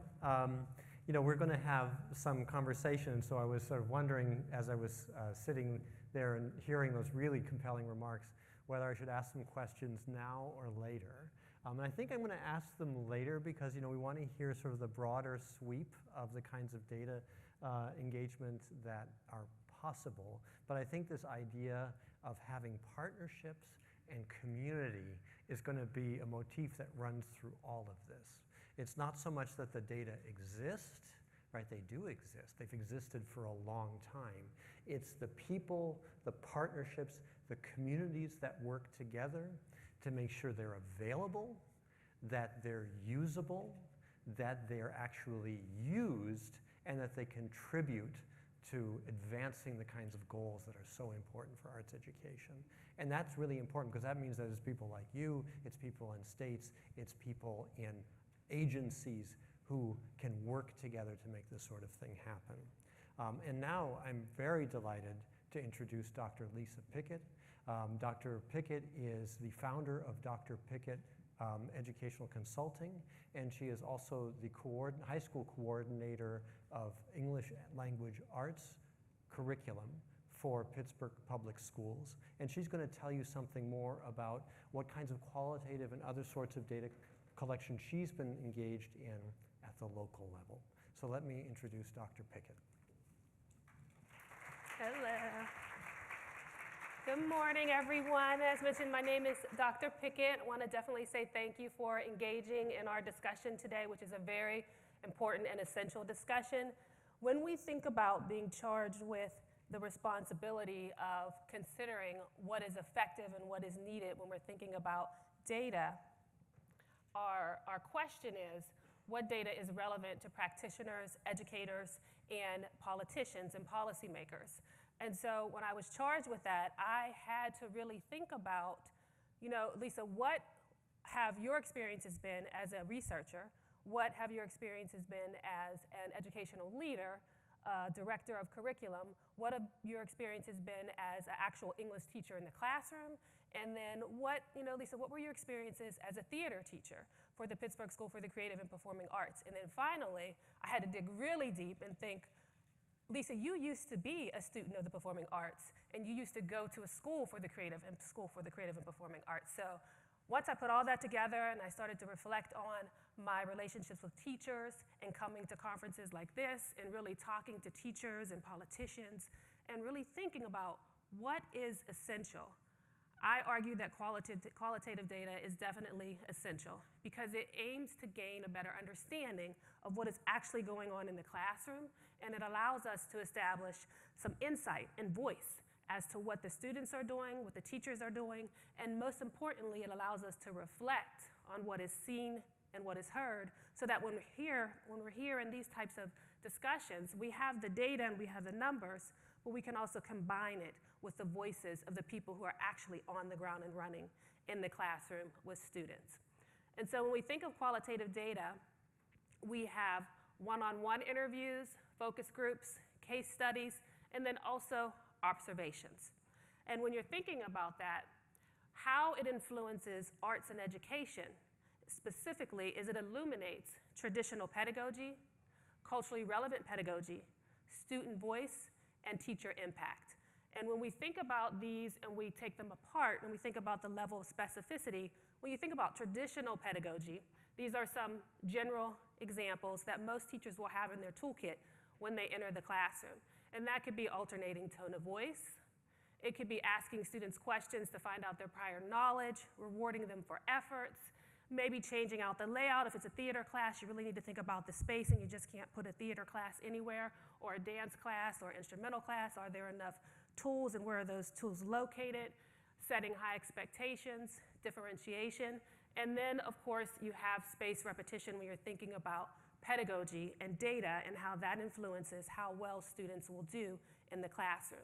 We're going to have some conversation, so I was sort of wondering as I was sitting there and hearing those really compelling remarks, whether I should ask some questions now or later. And I think I'm going to ask them later because we want to hear sort of the broader sweep of the kinds of data engagement that are possible. But I think this idea of having partnerships and community is going to be a motif that runs through all of this. It's not so much that the data exist, right? They do exist. They've existed for a long time. It's the people, the partnerships, the communities that work together to make sure they're available, that they're usable, that they're actually used, and that they contribute to advancing the kinds of goals that are so important for arts education. And that's really important because that means that it's people like you, it's people in states, it's people in agencies who can work together to make this sort of thing happen. And now I'm very delighted to introduce Dr. Lisa Pickett. Dr. Pickett is the founder of Dr. Pickett Educational Consulting, and she is also the high school coordinator of English language arts curriculum for Pittsburgh Public Schools. And she's going to tell you something more about what kinds of qualitative and other sorts of data collection she's been engaged in at the local level. So let me introduce Dr. Pickett. Hello. Good morning, everyone. As mentioned, my name is Dr. Pickett. I want to definitely say thank you for engaging in our discussion today, which is a very important and essential discussion. When we think about being charged with the responsibility of considering what is effective and what is needed when we're thinking about data, our question is, what data is relevant to practitioners, educators, and politicians and policymakers? And so when I was charged with that, I had to really think about, Lisa, what have your experiences been as a researcher? What have your experiences been as an educational leader, director of curriculum? What have your experiences been as an actual English teacher in the classroom? And then Lisa, what were your experiences as a theater teacher for the Pittsburgh School for the Creative and Performing Arts? And then finally, I had to dig really deep and think, Lisa, you used to be a student of the performing arts, and you used to go to a school for the creative and performing arts. So once I put all that together and I started to reflect on my relationships with teachers and coming to conferences like this and really talking to teachers and politicians and really thinking about what is essential, I argue that qualitative data is definitely essential because it aims to gain a better understanding of what is actually going on in the classroom, and it allows us to establish some insight and voice as to what the students are doing, what the teachers are doing, and most importantly, it allows us to reflect on what is seen and what is heard, so that when we're here in these types of discussions, we have the data and we have the numbers, but we can also combine it with the voices of the people who are actually on the ground and running in the classroom with students. And so when we think of qualitative data, we have one-on-one interviews, focus groups, case studies, and then also observations. And when you're thinking about that, how it influences arts and education specifically is it illuminates traditional pedagogy, culturally relevant pedagogy, student voice, and teacher impact. And when we think about these and we take them apart, and we think about the level of specificity, when you think about traditional pedagogy, these are some general examples that most teachers will have in their toolkit when they enter the classroom. And that could be alternating tone of voice. It could be asking students questions to find out their prior knowledge, rewarding them for efforts, maybe changing out the layout. If it's a theater class, you really need to think about the spacing. You just can't put a theater class anywhere, or a dance class or instrumental class. Are there enough tools, and where are those tools located? Setting high expectations, differentiation. And then, of course, you have space repetition when you're thinking about pedagogy and data and how that influences how well students will do in the classroom.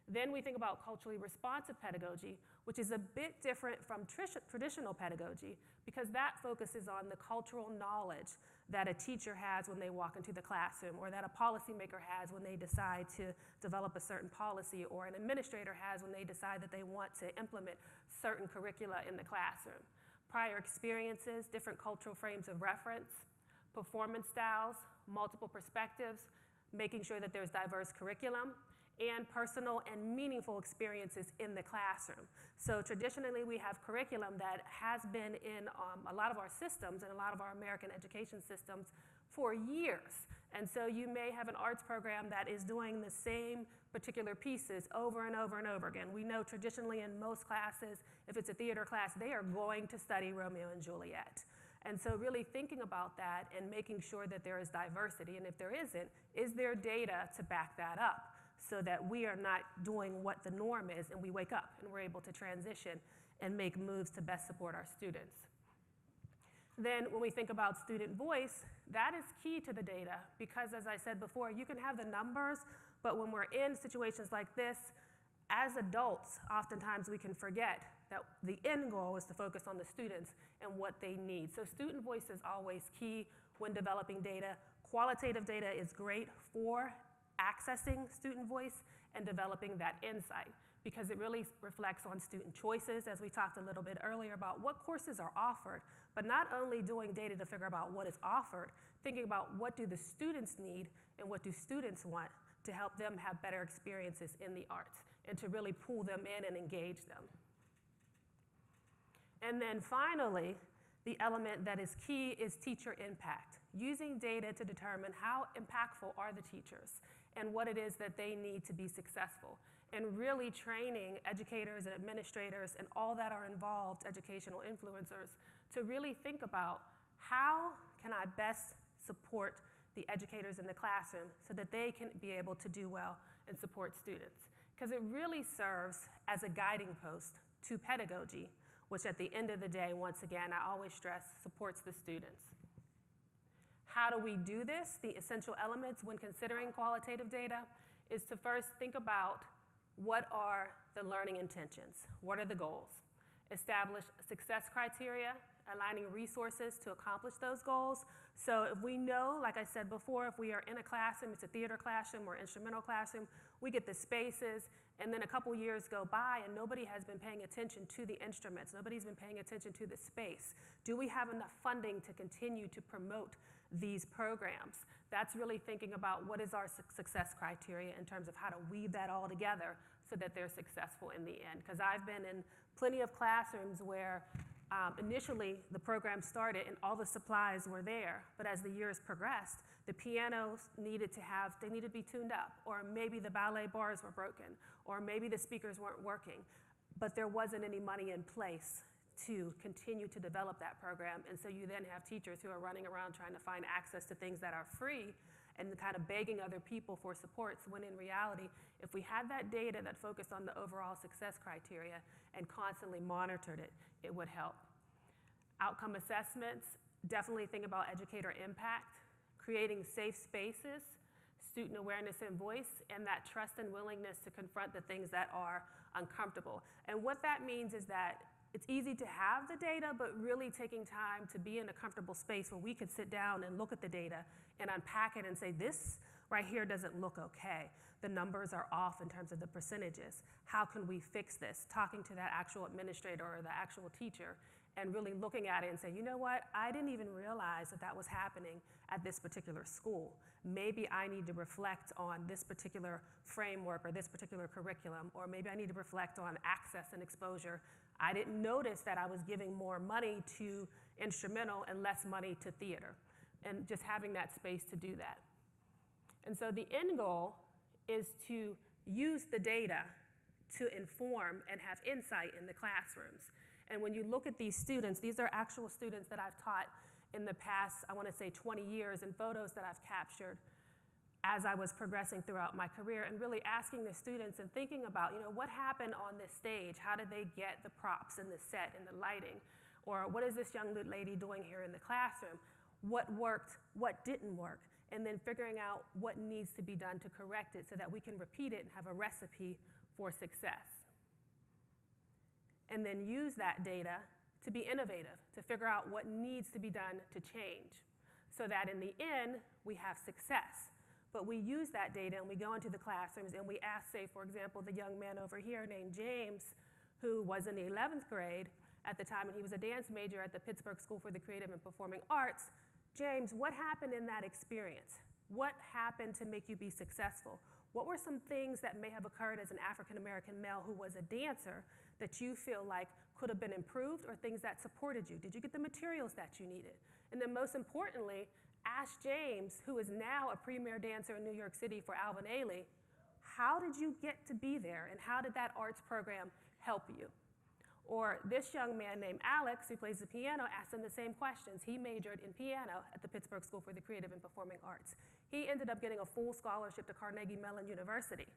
Then we think about culturally responsive pedagogy, which is a bit different from traditional pedagogy because that focuses on the cultural knowledge that a teacher has when they walk into the classroom, or that a policymaker has when they decide to develop a certain policy, or an administrator has when they decide that they want to implement certain curricula in the classroom. Prior experiences, different cultural frames of reference, performance styles, multiple perspectives, making sure that there's diverse curriculum, and personal and meaningful experiences in the classroom. So traditionally, we have curriculum that has been in a lot of our systems and a lot of our American education systems for years. And so you may have an arts program that is doing the same particular pieces over and over and over again. We know traditionally in most classes, if it's a theater class, they are going to study Romeo and Juliet. And so really thinking about that and making sure that there is diversity, and if there isn't, is there data to back that up so that we are not doing what the norm is and we wake up and we're able to transition and make moves to best support our students. Then when we think about student voice, that is key to the data because, as I said before, you can have the numbers, But when we're in situations like this, as adults, oftentimes we can forget that the end goal is to focus on the students and what they need. So student voice is always key when developing data. Qualitative data is great for accessing student voice and developing that insight, because it really reflects on student choices, as we talked a little bit earlier about what courses are offered, but not only doing data to figure out what is offered, thinking about what do the students need and what do students want to help them have better experiences in the arts and to really pull them in and engage them. And then finally, the element that is key is teacher impact, using data to determine how impactful are the teachers and what it is that they need to be successful, and really training educators and administrators and all that are involved, educational influencers, to really think about how can I best support the educators in the classroom so that they can be able to do well and support students. Because it really serves as a guiding post to pedagogy, which at the end of the day, once again, I always stress, supports the students. How do we do this? The essential elements when considering qualitative data is to first think about what are the learning intentions? What are the goals? Establish success criteria, aligning resources to accomplish those goals. So if we know, like I said before, if we are in a classroom, it's a theater classroom or instrumental classroom, we get the spaces, and then a couple years go by and nobody has been paying attention to the instruments, nobody's been paying attention to the space. Do we have enough funding to continue to promote these programs? That's really thinking about what is our success criteria in terms of how to weave that all together so that they're successful in the end. Because I've been in plenty of classrooms where initially the program started and all the supplies were there, but as the years progressed, the pianos needed to be tuned up, or maybe the ballet bars were broken, or maybe the speakers weren't working, but there wasn't any money in place to continue to develop that program. And so you then have teachers who are running around trying to find access to things that are free and kind of begging other people for supports, when in reality, if we had that data that focused on the overall success criteria and constantly monitored it, it would help. Outcome assessments, definitely think about educator impact, creating safe spaces, student awareness and voice, and that trust and willingness to confront the things that are uncomfortable. And what that means is that it's easy to have the data, but really taking time to be in a comfortable space where we could sit down and look at the data and unpack it and say, this right here doesn't look okay. The numbers are off in terms of the percentages. How can we fix this? Talking to that actual administrator or the actual teacher and really looking at it and say, you know what, I didn't even realize that that was happening at this particular school. Maybe I need to reflect on this particular framework or this particular curriculum, or maybe I need to reflect on access and exposure. I didn't notice that I was giving more money to instrumental and less money to theater, and just having that space to do that. And so the end goal is to use the data to inform and have insight in the classrooms. And when you look at these students, these are actual students that I've taught in the past, I want to say 20 years, and photos that I've captured as I was progressing throughout my career, and really asking the students and thinking about, what happened on this stage? How did they get the props and the set and the lighting? Or what is this young lady doing here in the classroom? What worked, what didn't work? And then figuring out what needs to be done to correct it so that we can repeat it and have a recipe for success. And then use that data to be innovative, to figure out what needs to be done to change, so that in the end, we have success. But we use that data and we go into the classrooms and we ask, say, for example, the young man over here named James, who was in the 11th grade at the time, and he was a dance major at the Pittsburgh School for the Creative and Performing Arts. James, what happened in that experience? What happened to make you be successful? What were some things that may have occurred as an African-American male who was a dancer that you feel like could have been improved, or things that supported you? Did you get the materials that you needed? And then most importantly, ask James, who is now a premier dancer in New York City for Alvin Ailey, how did you get to be there, and how did that arts program help you? Or this young man named Alex, who plays the piano, asked him the same questions. He majored in piano at the Pittsburgh School for the Creative and Performing Arts. He ended up getting a full scholarship to Carnegie Mellon University.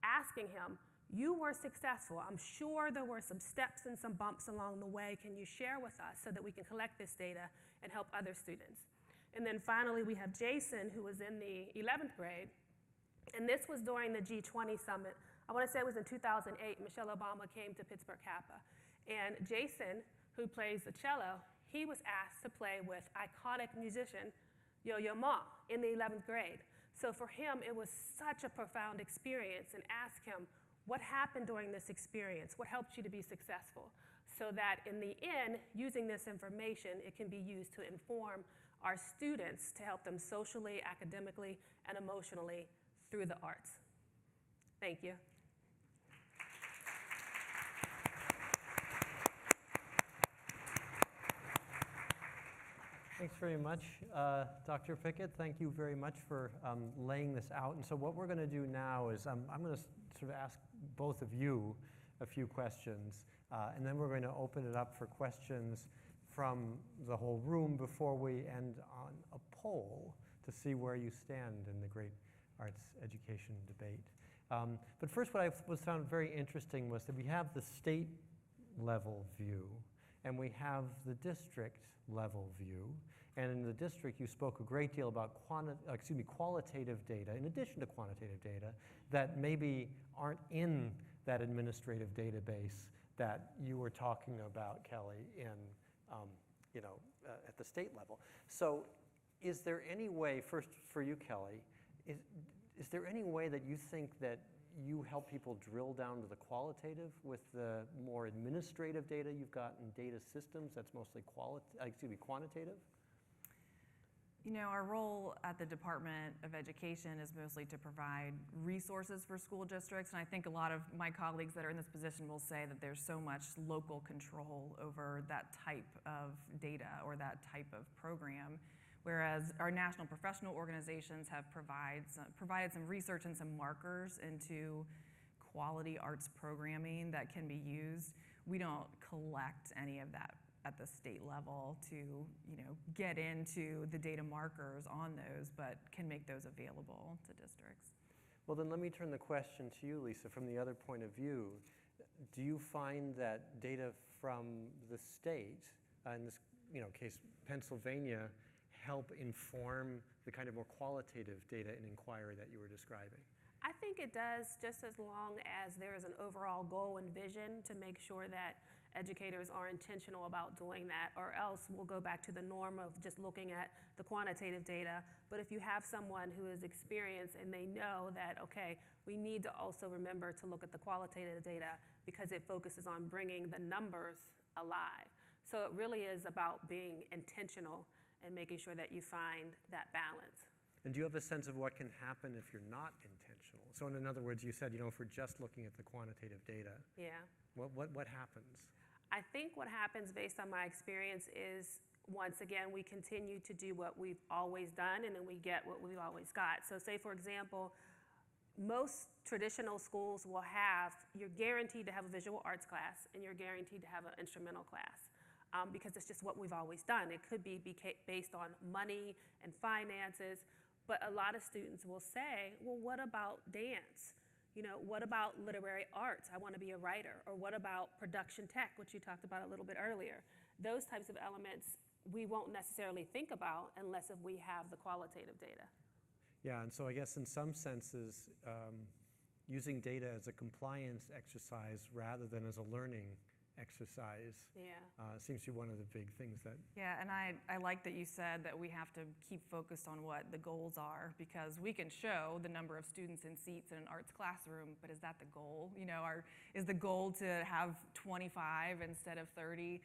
Asking him, you were successful. I'm sure there were some steps and some bumps along the way. Can you share with us so that we can collect this data and help other students? And then finally, we have Jason, who was in the 11th grade, And this was during the G20 summit. I want to say it was in 2008. Michelle Obama came to Pittsburgh Kappa. And Jason, who plays the cello, he was asked to play with iconic musician Yo-Yo Ma in the 11th grade. So for him, it was such a profound experience, and ask him, what happened during this experience? What helped you to be successful? So that in the end, using this information, it can be used to inform our students to help them socially, academically, and emotionally through the arts. Thank you. Thanks very much, Dr. Pickett. Thank you very much for laying this out. And so what we're going to do now is I'm going to sort of ask both of you a few questions, and then we're going to open it up for questions from the whole room before we end on a poll to see where you stand in the great arts education debate. But first, what I found very interesting was that we have the state level view and we have the district level view. And in the district, you spoke a great deal about qualitative data, in addition to quantitative data, that maybe aren't in that administrative database that you were talking about, Kelly, in at the state level. So is there any way, first for you, Kelly, is there any way that you think that you help people drill down to the qualitative with the more administrative data you've got in data systems that's mostly quantitative? You know, our role at the Department of Education is mostly to provide resources for school districts, and I think a lot of my colleagues that are in this position will say that there's so much local control over that type of data or that type of program, whereas our national professional organizations have provided some research and some markers into quality arts programming that can be used. We don't collect any of that at the state level to get into the data markers on those, but can make those available to districts. Well, then let me turn the question to you, Lisa, from the other point of view. Do you find that data from the state, in this case Pennsylvania, help inform the kind of more qualitative data and inquiry that you were describing? I think it does, just as long as there is an overall goal and vision to make sure that educators are intentional about doing that, or else we'll go back to the norm of just looking at the quantitative data. But if you have someone who is experienced and they know that, okay, we need to also remember to look at the qualitative data because it focuses on bringing the numbers alive. So it really is about being intentional and making sure that you find that balance. And do you have a sense of what can happen if you're not intentional? So in other words, you said, if we're just looking at the quantitative data, yeah, what happens? I think what happens based on my experience is, once again, we continue to do what we've always done, and then we get what we've always got. So say, for example, most traditional schools will have, you're guaranteed to have a visual arts class, and you're guaranteed to have an instrumental class. Because it's just what we've always done. It could be based on money and finances, but a lot of students will say, well, what about dance? What about literary arts? I want to be a writer. Or what about production tech, which you talked about a little bit earlier? Those types of elements we won't necessarily think about unless if we have the qualitative data. Yeah, and so I guess in some senses, using data as a compliance exercise rather than as a learning exercise seems to be one of the big things that... Yeah, and I like that you said that we have to keep focused on what the goals are, because we can show the number of students in seats in an arts classroom, but is that the goal? Is the goal to have 25 instead of 30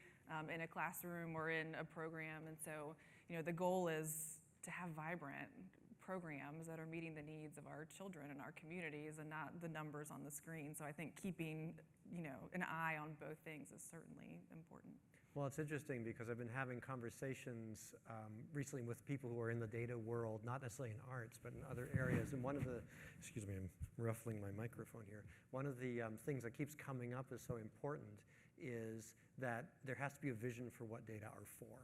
in a classroom or in a program? And so, the goal is to have vibrant programs that are meeting the needs of our children and our communities and not the numbers on the screen. So I think keeping an eye on both things is certainly important. Well, it's interesting because I've been having conversations recently with people who are in the data world, not necessarily in arts, but in other areas. And one of the, excuse me, I'm ruffling my microphone here. One of the things that keeps coming up as so important is that there has to be a vision for what data are for.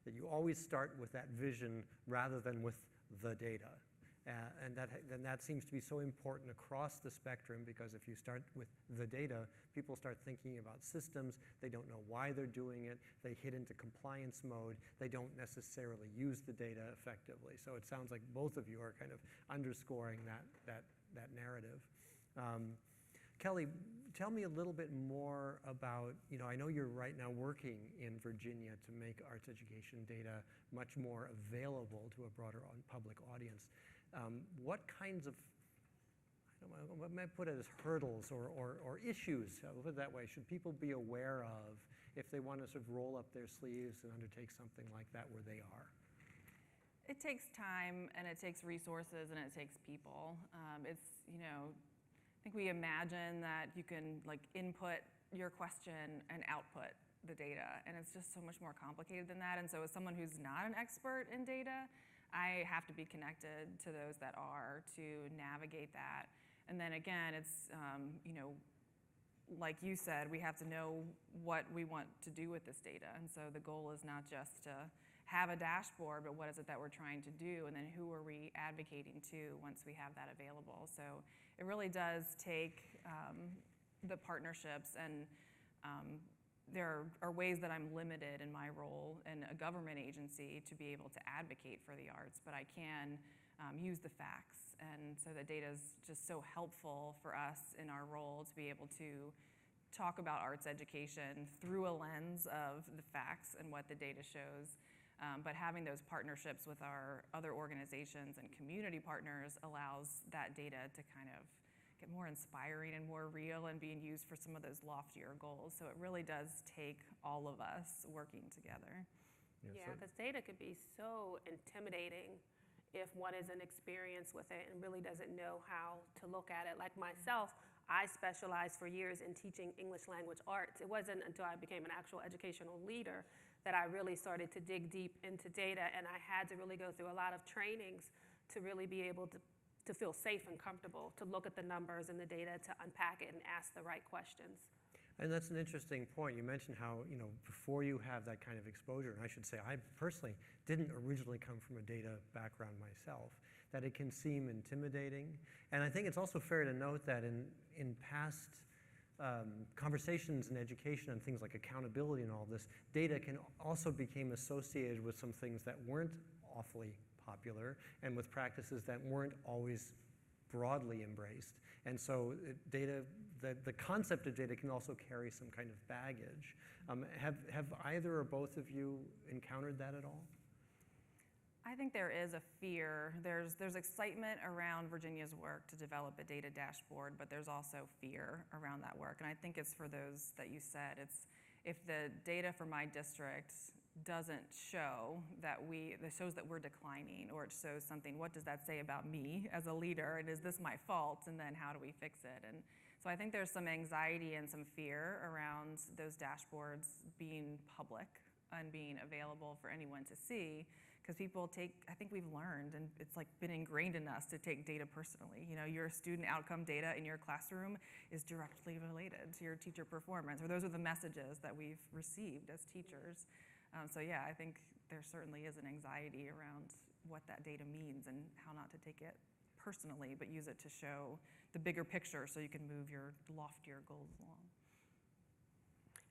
That you always start with that vision rather than with the data. And then that seems to be so important across the spectrum, because if you start with the data, people start thinking about systems. They don't know why they're doing it. They hit into compliance mode. They don't necessarily use the data effectively. So it sounds like both of you are kind of underscoring that narrative. Kelly, tell me a little bit more about, I know you're right now working in Virginia to make arts education data much more available to a broader public audience. What kinds of, I don't know, what might put it as hurdles or issues, I'll put it that way, should people be aware of if they want to sort of roll up their sleeves and undertake something like that where they are? It takes time, and it takes resources, and it takes people. I think we imagine that you can input your question and output the data, and it's just so much more complicated than that. And so as someone who's not an expert in data, I have to be connected to those that are to navigate that. And then again, it's, like you said, we have to know what we want to do with this data. And so the goal is not just to have a dashboard, but what is it that we're trying to do? And then who are we advocating to once we have that available? So it really does take the partnerships, and there are ways that I'm limited in my role in a government agency to be able to advocate for the arts, but I can use the facts. And so the data is just so helpful for us in our role to be able to talk about arts education through a lens of the facts and what the data shows. But having those partnerships with our other organizations and community partners allows that data to kind of get more inspiring and more real and being used for some of those loftier goals. So it really does take all of us working together. Yeah, because data could be so intimidating if one isn't experienced with it and really doesn't know how to look at it. Like myself, I specialized for years in teaching English language arts. It wasn't until I became an actual educational leader that I really started to dig deep into data, and I had to really go through a lot of trainings to really be able to feel safe and comfortable, to look at the numbers and the data, to unpack it and ask the right questions. And that's an interesting point. You mentioned how, before you have that kind of exposure, and I should say I personally didn't originally come from a data background myself, that it can seem intimidating. And I think it's also fair to note that in past conversations in education and things like accountability and all this, data can also become associated with some things that weren't awfully popular and with practices that weren't always broadly embraced. And so data, the concept of data can also carry some kind of baggage. Have either or both of you encountered that at all? I think there is a fear. There's excitement around Virginia's work to develop a data dashboard, but there's also fear around that work. And I think it's for those that you said. It's if the data for my district doesn't show that it shows that we're declining, or it shows something, what does that say about me as a leader? And is this my fault? And then how do we fix it? And so I think there's some anxiety and some fear around those dashboards being public and being available for anyone to see. Because people I think we've learned, and it's been ingrained in us to take data personally. Your student outcome data in your classroom is directly related to your teacher performance, or those are the messages that we've received as teachers. So yeah, I think there certainly is an anxiety around what that data means and how not to take it personally, but use it to show the bigger picture so you can move your loftier goals along.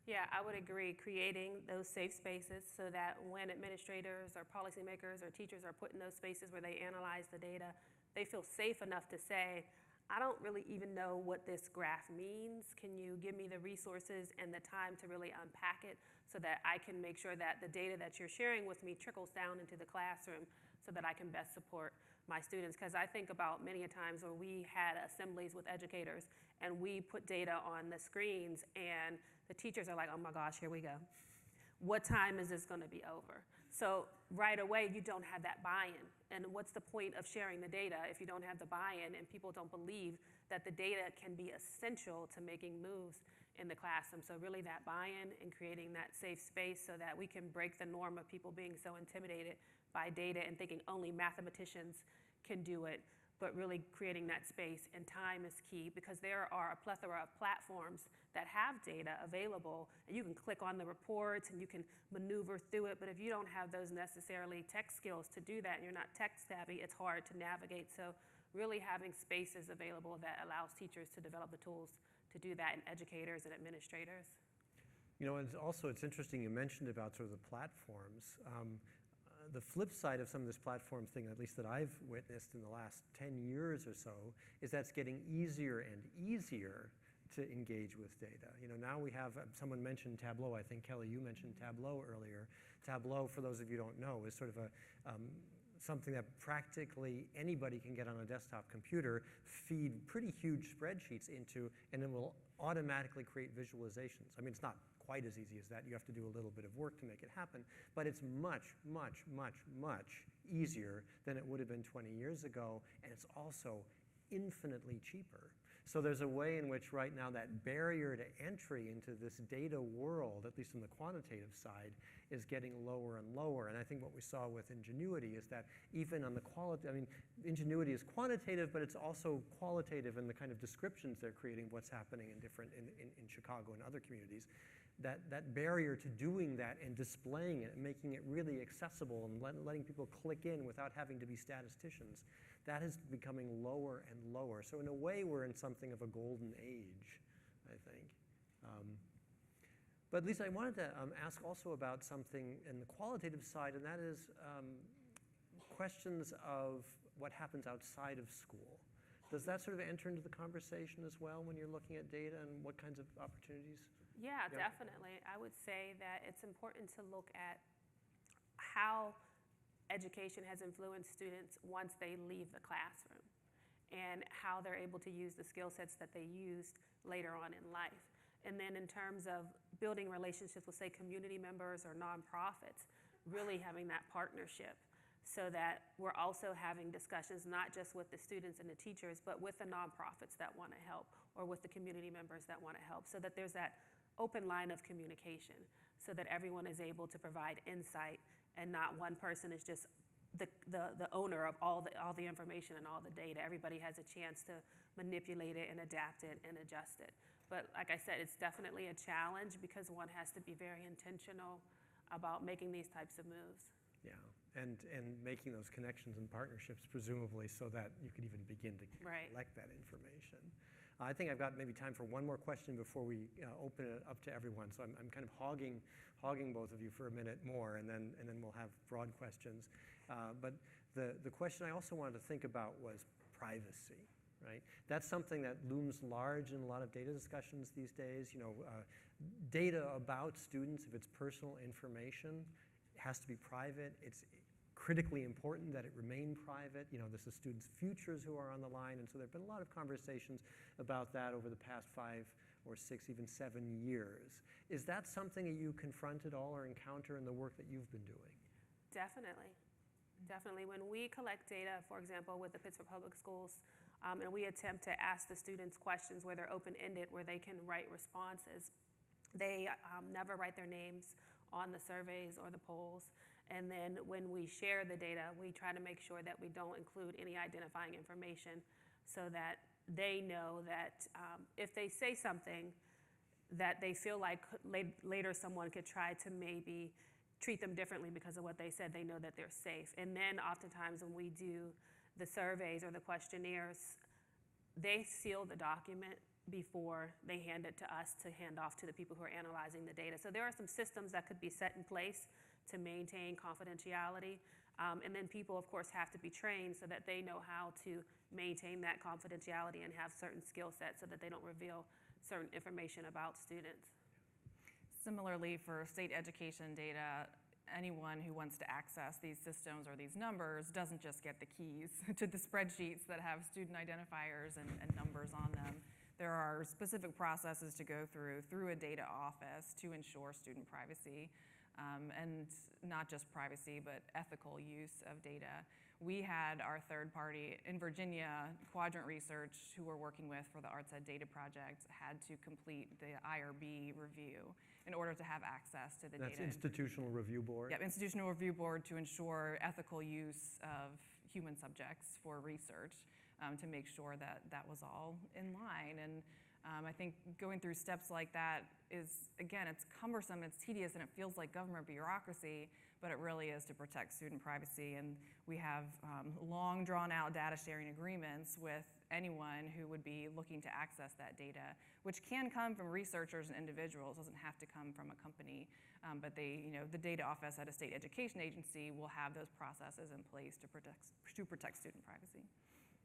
Yeah, I would agree, creating those safe spaces so that when administrators or policymakers or teachers are put in those spaces where they analyze the data, they feel safe enough to say, I don't really even know what this graph means. Can you give me the resources and the time to really unpack it so that I can make sure that the data that you're sharing with me trickles down into the classroom so that I can best support my students? Because I think about many a times where we had assemblies with educators and we put data on the screens and the teachers are like, oh my gosh, here we go. What time is this going to be over? So right away, you don't have that buy-in. And what's the point of sharing the data if you don't have the buy-in and people don't believe that the data can be essential to making moves in the classroom? So really that buy-in and creating that safe space so that we can break the norm of people being so intimidated by data and thinking only mathematicians can do it. but really creating that space and time is key because there are a plethora of platforms that have data available, and you can click on the reports and you can maneuver through it, but if you don't have those necessarily tech skills to do that and you're not tech savvy, it's hard to navigate. So really having spaces available that allows teachers to develop the tools to do that, and educators and administrators. You know, it's interesting you mentioned about sort of the platforms. The flip side of some of this platform thing, at least that I've witnessed in the last 10 years or so, is that's getting easier and easier to engage with data. You know, now we have, someone mentioned Tableau. I think, Kelly, you mentioned Tableau earlier. Tableau, for those of you who don't know, is sort of something that practically anybody can get on a desktop computer, feed pretty huge spreadsheets into, and it will automatically create visualizations. I mean, it's not quite as easy as that. You have to do a little bit of work to make it happen, but it's much, much, much, much easier than it would have been 20 years ago, and it's also infinitely cheaper. So there's a way in which right now that barrier to entry into this data world, at least on the quantitative side, is getting lower and lower. And I think what we saw with Ingenuity is that even on the quality, I mean, Ingenuity is quantitative, but it's also qualitative in the kind of descriptions they're creating, what's happening in Chicago and other communities. That barrier to doing that and displaying it and making it really accessible and letting people click in without having to be statisticians, that is becoming lower and lower. So in a way, we're in something of a golden age, I think. But Lisa, I wanted to ask also about something in the qualitative side, and that is questions of what happens outside of school. Does that sort of enter into the conversation as well when you're looking at data and what kinds of opportunities? Yeah, definitely. I would say that it's important to look at how education has influenced students once they leave the classroom and how they're able to use the skill sets that they used later on in life. And then in terms of building relationships with, say, community members or nonprofits, really having that partnership so that we're also having discussions not just with the students and the teachers, but with the nonprofits that want to help or with the community members that want to help, so that there's that open line of communication so that everyone is able to provide insight and not one person is just the owner of all the information and all the data. Everybody has a chance to manipulate it and adapt it and adjust it. But like I said, it's definitely a challenge because one has to be very intentional about making these types of moves. Yeah, and making those connections and partnerships, presumably, so that you could even begin to collect that information. I think I've got maybe time for one more question before we open it up to everyone. So I'm kind of hogging both of you for a minute more, and then we'll have broad questions. But the question I also wanted to think about was privacy, right? That's something that looms large in a lot of data discussions these days. You know, data about students, if it's personal information, has to be private. It's critically important that it remain private. You know, this is students' futures who are on the line, and so there have been a lot of conversations about that over the past 5 or 6, even 7 years. Is that something that you confront at all or encounter in the work that you've been doing? Definitely. Definitely. When we collect data, for example, with the Pittsburgh Public Schools, and we attempt to ask the students questions where they're open-ended, where they can write responses, they never write their names on the surveys or the polls. And then when we share the data, we try to make sure that we don't include any identifying information so that they know that if they say something that they feel like later someone could try to maybe treat them differently because of what they said, they know that they're safe. And then oftentimes when we do the surveys or the questionnaires, they seal the document before they hand it to us to hand off to the people who are analyzing the data. So there are some systems that could be set in place to maintain confidentiality. And then people, of course, have to be trained so that they know how to maintain that confidentiality and have certain skill sets so that they don't reveal certain information about students. Similarly, for state education data, anyone who wants to access these systems or these numbers doesn't just get the keys to the spreadsheets that have student identifiers and numbers on them. There are specific processes to go through a data office to ensure student privacy. And not just privacy, but ethical use of data. We had our third party in Virginia, Quadrant Research, who we're working with for the Arts Ed Data Project, had to complete the IRB review in order to have access to the data. That's Institutional Review Board? Yep, Institutional Review Board to ensure ethical use of human subjects for research. to make sure that that was all in line. And I think going through steps like that is, again, it's cumbersome, it's tedious, and it feels like government bureaucracy, but it really is to protect student privacy. And we have long drawn out data sharing agreements with anyone who would be looking to access that data, which can come from researchers and individuals, doesn't have to come from a company, but they, the data office at a state education agency will have those processes in place to protect student privacy.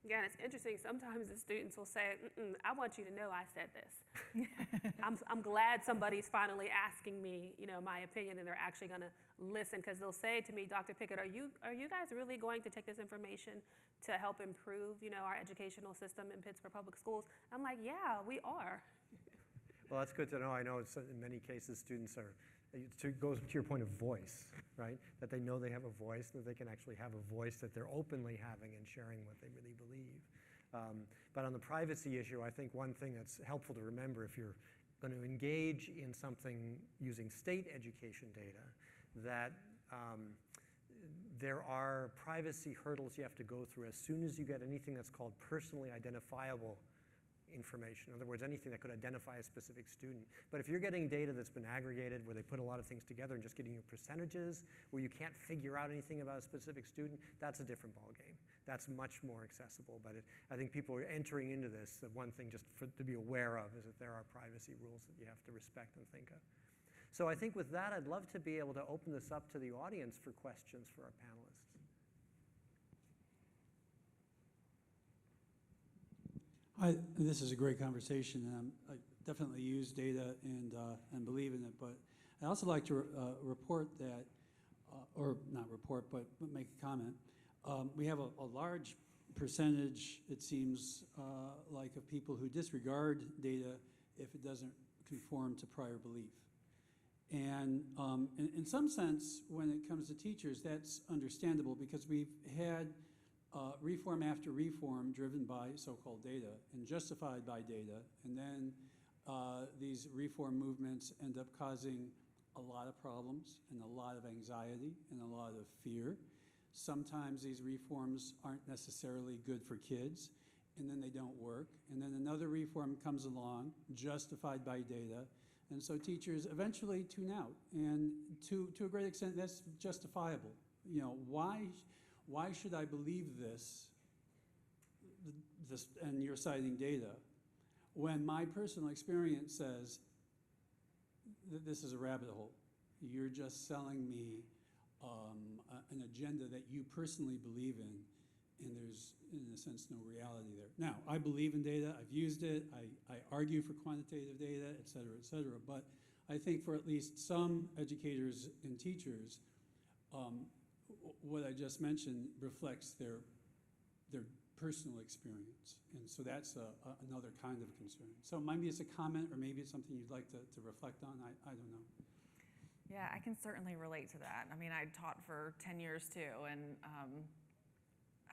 Yeah, and it's interesting. Sometimes the students will say, I want you to know I said this. I'm glad somebody's finally asking me, my opinion, and they're actually going to listen, because they'll say to me, Dr. Pickett, are you guys really going to take this information to help improve, our educational system in Pittsburgh Public Schools? I'm like, yeah, we are. Well, that's good to know. I know in many cases students are, it goes to your point of voice, right? That they know they have a voice, that they can actually have a voice that they're openly having and sharing what they really believe. But on the privacy issue, I think one thing that's helpful to remember if you're going to engage in something using state education data, that there are privacy hurdles you have to go through as soon as you get anything that's called personally identifiable information. In other words, anything that could identify a specific student. But if you're getting data that's been aggregated where they put a lot of things together and just getting you percentages where you can't figure out anything about a specific student, that's a different ballgame. That's much more accessible. But I think people are entering into this, the one thing just to be aware of is that there are privacy rules that you have to respect and think of. So I think with that, I'd love to be able to open this up to the audience for questions for our panelists. This is a great conversation, and I definitely use data and believe in it. But I also like to report that, or not report, but make a comment. We have a large percentage, it seems like, of people who disregard data if it doesn't conform to prior belief. And in some sense, when it comes to teachers, that's understandable because we've had reform after reform driven by so-called data and justified by data, and then these reform movements end up causing a lot of problems and a lot of anxiety and a lot of fear. Sometimes these reforms aren't necessarily good for kids, and then they don't work, and then another reform comes along justified by data, and so teachers eventually tune out, and to a great extent that's justifiable. Why should I believe this, and you're citing data, when my personal experience says that this is a rabbit hole? You're just selling me an agenda that you personally believe in, and there's, in a sense, no reality there. Now, I believe in data, I've used it, I argue for quantitative data, et cetera, but I think for at least some educators and teachers, what I just mentioned reflects their personal experience. And so that's another kind of concern. So maybe it's a comment or maybe it's something you'd like to reflect on, I don't know. Yeah, I can certainly relate to that. I mean, I taught for 10 years too, and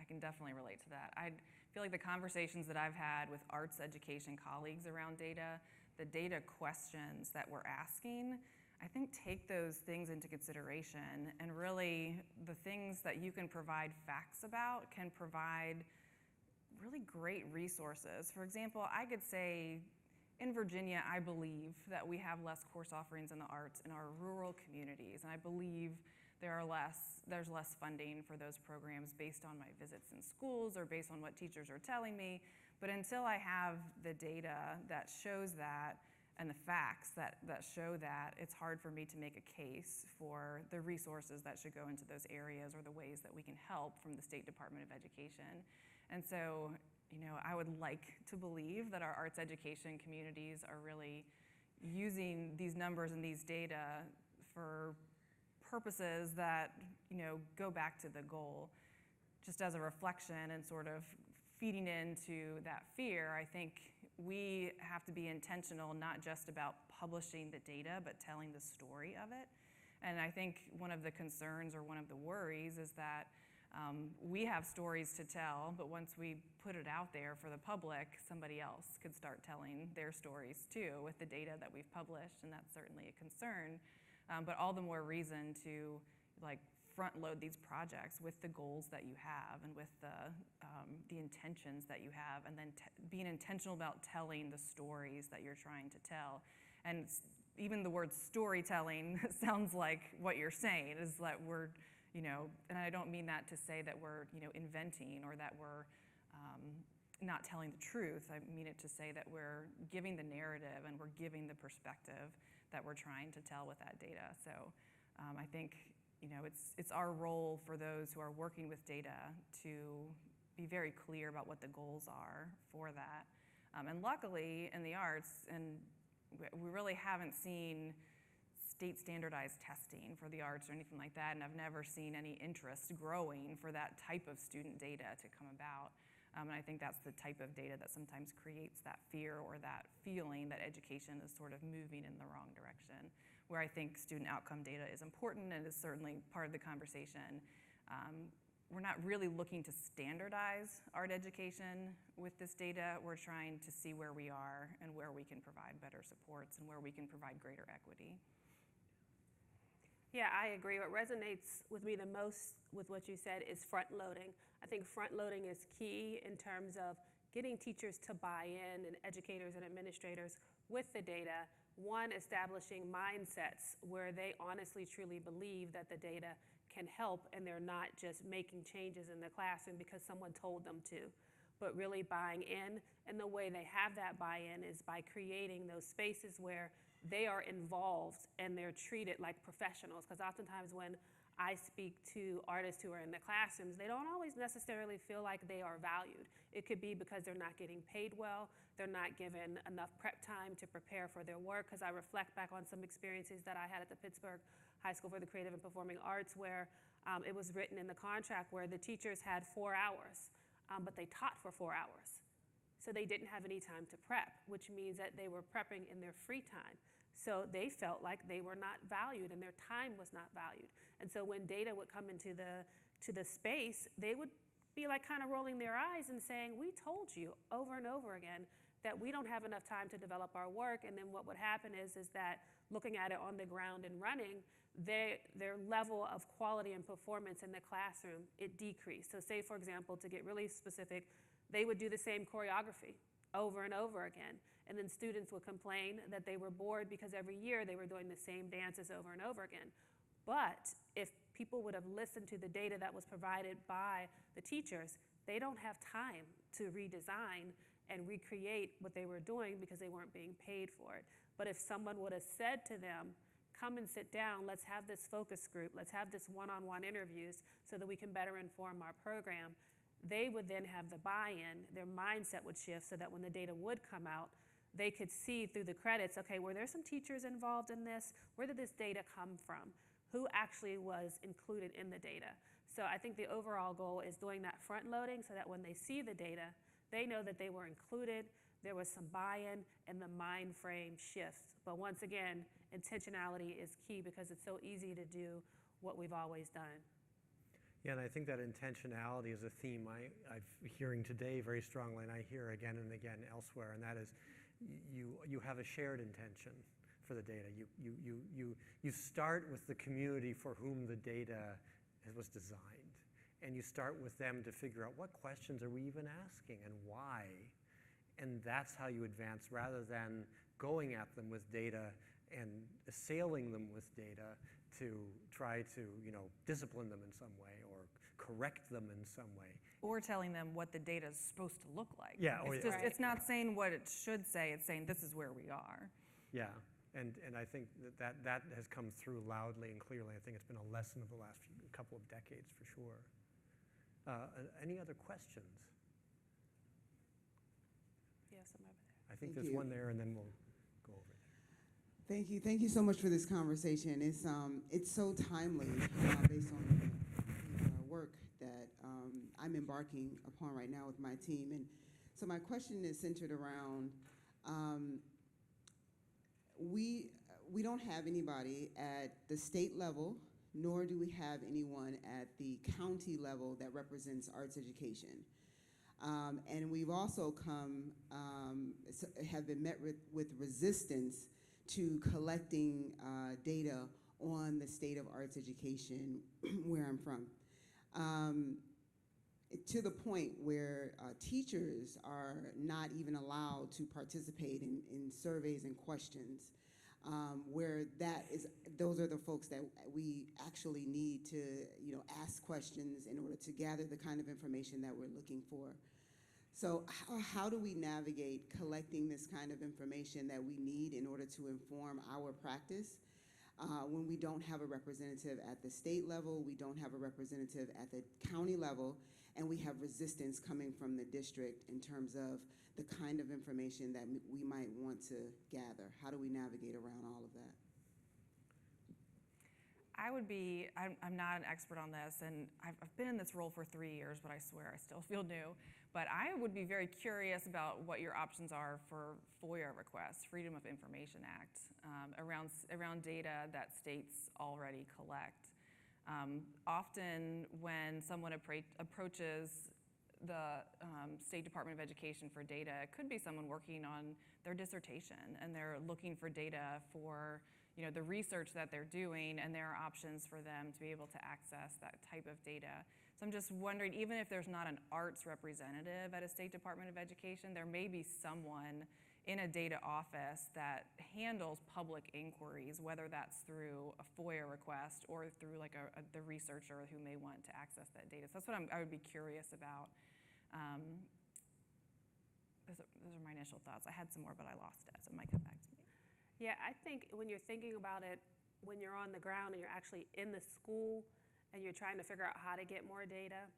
I can definitely relate to that. I feel like the conversations that I've had with arts education colleagues around data, the data questions that we're asking, I think take those things into consideration, and really the things that you can provide facts about can provide really great resources. For example, I could say in Virginia, I believe that we have less course offerings in the arts in our rural communities, and I believe there's less funding for those programs based on my visits in schools or based on what teachers are telling me. But until I have the data that shows that and the facts that show that, it's hard for me to make a case for the resources that should go into those areas or the ways that we can help from the State Department of Education. And so, I would like to believe that our arts education communities are really using these numbers and these data for purposes that, go back to the goal. Just as a reflection and sort of feeding into that fear, I think we have to be intentional not just about publishing the data, but telling the story of it. And I think one of the concerns or one of the worries is that we have stories to tell, but once we put it out there for the public, somebody else could start telling their stories too with the data that we've published, and that's certainly a concern. But all the more reason to front load these projects with the goals that you have and with the intentions that you have, and then being intentional about telling the stories that you're trying to tell. And even the word storytelling sounds like what you're saying, is that we're, and I don't mean that to say that we're, inventing or that we're not telling the truth. I mean it to say that we're giving the narrative and we're giving the perspective that we're trying to tell with that data. So I think, it's our role for those who are working with data to be very clear about what the goals are for that. And luckily in the arts, and we really haven't seen state standardized testing for the arts or anything like that, and I've never seen any interest growing for that type of student data to come about. And I think that's the type of data that sometimes creates that fear or that feeling that education is sort of moving in the wrong direction, where I think student outcome data is important and is certainly part of the conversation. We're not really looking to standardize art education with this data. We're trying to see where we are and where we can provide better supports and where we can provide greater equity. Yeah, I agree. What resonates with me the most with what you said is front loading. I think front loading is key in terms of getting teachers to buy in and educators and administrators with the data. One, establishing mindsets where they honestly, truly believe that the data can help and they're not just making changes in the classroom because someone told them to, but really buying in. And the way they have that buy-in is by creating those spaces where they are involved and they're treated like professionals. Because oftentimes when I speak to artists who are in the classrooms, they don't always necessarily feel like they are valued. It could be because they're not getting paid well, they're not given enough prep time to prepare for their work. Because I reflect back on some experiences that I had at the Pittsburgh High School for the Creative and Performing Arts, where it was written in the contract where the teachers had 4 hours, but they taught for 4 hours. So they didn't have any time to prep, which means that they were prepping in their free time. So they felt like they were not valued and their time was not valued. And so when data would come into the space, they would be like kind of rolling their eyes and saying, we told you over and over again that we don't have enough time to develop our work. And then what would happen is that looking at it on the ground and running, their level of quality and performance in the classroom, it decreased. So say, for example, to get really specific, they would do the same choreography over and over again. And then students would complain that they were bored because every year they were doing the same dances over and over again. But if people would have listened to the data that was provided by the teachers, they don't have time to redesign and recreate what they were doing because they weren't being paid for it. But if someone would have said to them, come and sit down, let's have this focus group, let's have this one-on-one interviews so that we can better inform our program, they would then have the buy-in, their mindset would shift so that when the data would come out, they could see through the credits, okay, were there some teachers involved in this? Where did this data come from? Who actually was included in the data? So I think the overall goal is doing that front loading so that when they see the data, they know that they were included, there was some buy-in, and the mind frame shifts. But once again, intentionality is key because it's so easy to do what we've always done. Yeah, and I think that intentionality is a theme I'm hearing today very strongly, and I hear again and again elsewhere, and that is you have a shared intention for the data. You start with the community for whom the data was designed, and you start with them to figure out what questions are we even asking and why, and that's how you advance rather than going at them with data and assailing them with data to try to, discipline them in some way or correct them in some way. Or telling them what the data is supposed to look like. Yeah. It's not saying what it should say, it's saying this is where we are. Yeah, and I think that has come through loudly and clearly. I think it's been a lesson of the last couple of decades for sure. Any other questions? Yeah, some over there. I think Thank there's you. one there, and then we'll go over there. Thank you so much for this conversation. It's so timely based on the work that I'm embarking upon right now with my team. And so my question is centered around we don't have anybody at the state level, nor do we have anyone at the county level that represents arts education. And we've also have been met with resistance to collecting data on the state of arts education where I'm from. Um, to the point where teachers are not even allowed to participate in surveys and questions, where those are the folks that we actually need to, ask questions in order to gather the kind of information that we're looking for. So how do we navigate collecting this kind of information that we need in order to inform our practice when we don't have a representative at the state level, we don't have a representative at the county level, and we have resistance coming from the district in terms of the kind of information that we might want to gather? How do we navigate around all of that? I'm not an expert on this, and I've been in this role for 3 years, but I swear I still feel new. But I would be very curious about what your options are for FOIA requests, Freedom of Information Act, around data that states already collect. Often when someone approaches the State Department of Education for data, it could be someone working on their dissertation, and they're looking for data for the research that they're doing, and there are options for them to be able to access that type of data. So I'm just wondering, even if there's not an arts representative at a State Department of Education, there may be someone in a data office that handles public inquiries, whether that's through a FOIA request or through like the researcher who may want to access that data. So that's what I would be curious about. Those are my initial thoughts. I had some more, but I lost it, so it might come back to me. Yeah, I think when you're thinking about it, when you're on the ground and you're actually in the school and you're trying to figure out how to get more data,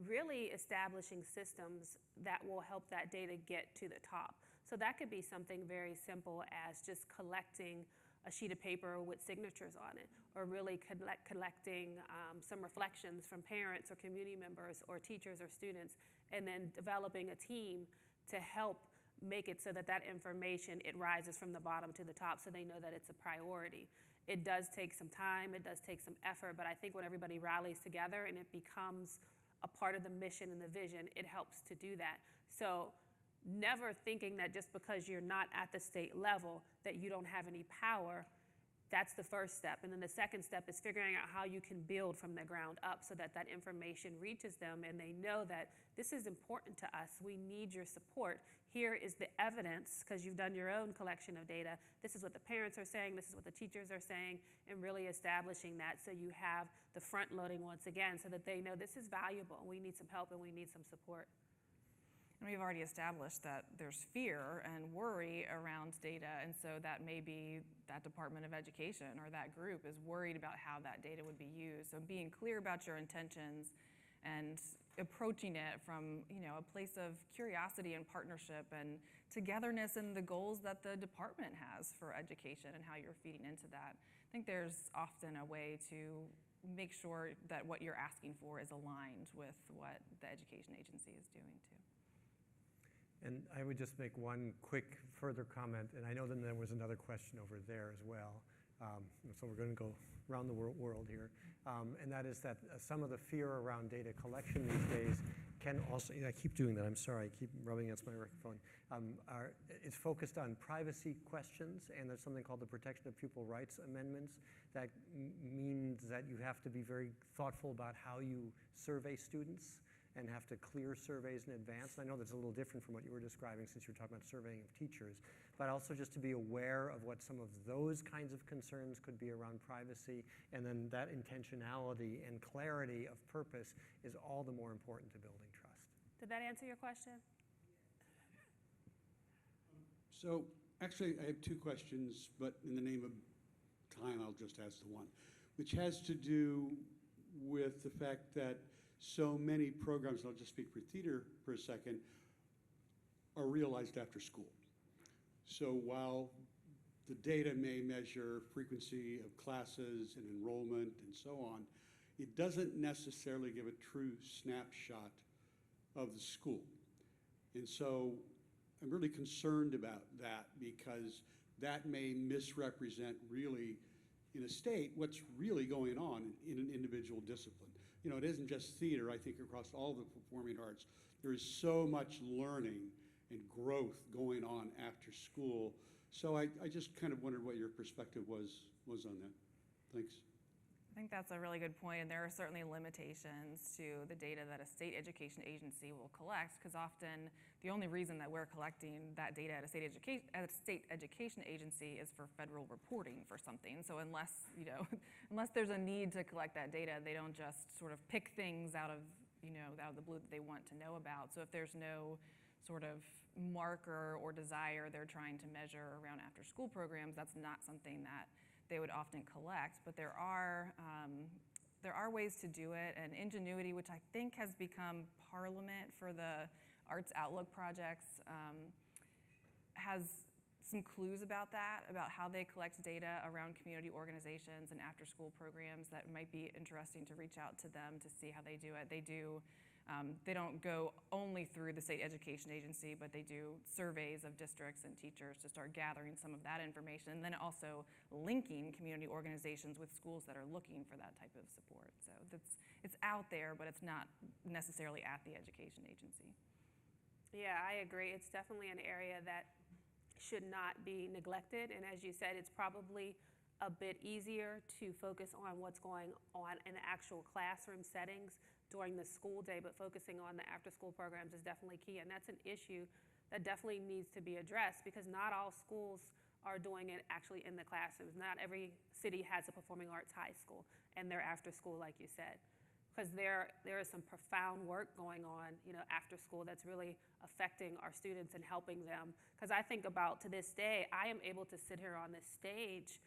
really establishing systems that will help that data get to the top. So that could be something very simple as just collecting a sheet of paper with signatures on it, or really collecting some reflections from parents or community members or teachers or students, and then developing a team to help make it so that information, it rises from the bottom to the top so they know that it's a priority. It does take some time, it does take some effort, but I think when everybody rallies together and it becomes a part of the mission and the vision, it helps to do that. So never thinking that just because you're not at the state level that you don't have any power. That's the first step. And then the second step is figuring out how you can build from the ground up so that information reaches them and they know that this is important to us. We need your support. Here is the evidence, because you've done your own collection of data. This is what the parents are saying, this is what the teachers are saying, and really establishing that so you have the front loading once again so that they know this is valuable. We need some help and we need some support. And we've already established that there's fear and worry around data, and so that may be that Department of Education or that group is worried about how that data would be used. So being clear about your intentions and approaching it from a place of curiosity and partnership and togetherness and the goals that the department has for education and how you're feeding into that. I think there's often a way to make sure that what you're asking for is aligned with what the education agency is doing too. And I would just make one quick further comment, and I know that there was another question over there as well. So we're going to go around the world here. And that is that some of the fear around data collection these days can also, I keep doing that, I'm sorry, I keep rubbing against my microphone. It's focused on privacy questions, and there's something called the Protection of Pupil Rights Amendments that means that you have to be very thoughtful about how you survey students and have to clear surveys in advance. And I know that's a little different from what you were describing since you were talking about surveying of teachers, but also just to be aware of what some of those kinds of concerns could be around privacy, and then that intentionality and clarity of purpose is all the more important to building trust. Did that answer your question? So actually I have two questions, but in the name of time I'll just ask the one, which has to do with the fact that so many programs, and I'll just speak for theater for a second, are realized after school. So while the data may measure frequency of classes and enrollment and so on, it doesn't necessarily give a true snapshot of the school. And so I'm really concerned about that, because that may misrepresent really in a state what's really going on in an individual discipline. It isn't just theater. I think across all the performing arts, there is so much learning and growth going on after school. So I just kind of wondered what your perspective was on that. Thanks. I think that's a really good point, and there are certainly limitations to the data that a state education agency will collect, because often the only reason that we're collecting that data at a state education agency is for federal reporting for something. So unless, unless there's a need to collect that data, they don't just sort of pick things out of the blue that they want to know about. So if there's no sort of marker or desire they're trying to measure around after-school programs, that's not something that they would often collect. But there are ways to do it, and Ingenuity, which I think has become parliament for the Arts Outlook projects, has some clues about that, about how they collect data around community organizations and after-school programs that might be interesting to reach out to them to see how they do it. They don't go only through the state education agency, but they do surveys of districts and teachers to start gathering some of that information, and then also linking community organizations with schools that are looking for that type of support. So it's out there, but it's not necessarily at the education agency. Yeah, I agree. It's definitely an area that should not be neglected, and as you said, it's probably a bit easier to focus on what's going on in actual classroom settings during the school day, but focusing on the after-school programs is definitely key, and that's an issue that definitely needs to be addressed, because not all schools are doing it actually in the classrooms. Not every city has a performing arts high school and they're after school, like you said, because there is some profound work going on, after school that's really affecting our students and helping them. Because I think about, to this day, I am able to sit here on this stage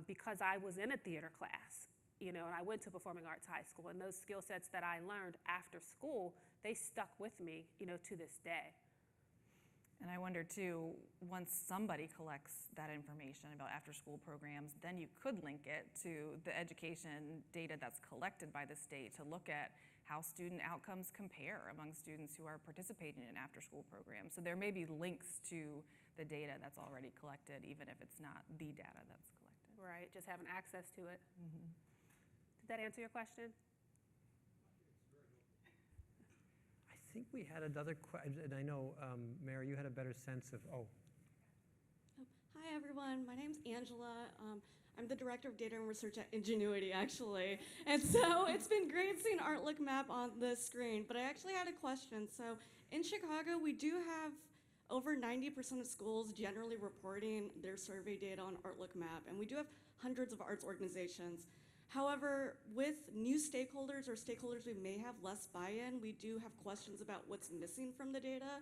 because I was in a theater class. And I went to Performing Arts High School, and those skill sets that I learned after school, they stuck with me, to this day. And I wonder too, once somebody collects that information about after-school programs, then you could link it to the education data that's collected by the state to look at how student outcomes compare among students who are participating in after-school programs. So there may be links to the data that's already collected, even if it's not the data that's collected. Right, just having access to it. Mm-hmm. Did that answer your question? I think we had another question, and I know, Mary, you had a better sense of, Hi, everyone. My name's Angela. I'm the Director of Data and Research at Ingenuity, actually. And so it's been great seeing Outlook Map on the screen, but I actually had a question. So in Chicago, we do have over 90% of schools generally reporting their survey data on Outlook Map, and we do have hundreds of arts organizations. However, with new stakeholders or stakeholders we may have less buy-in, we do have questions about what's missing from the data.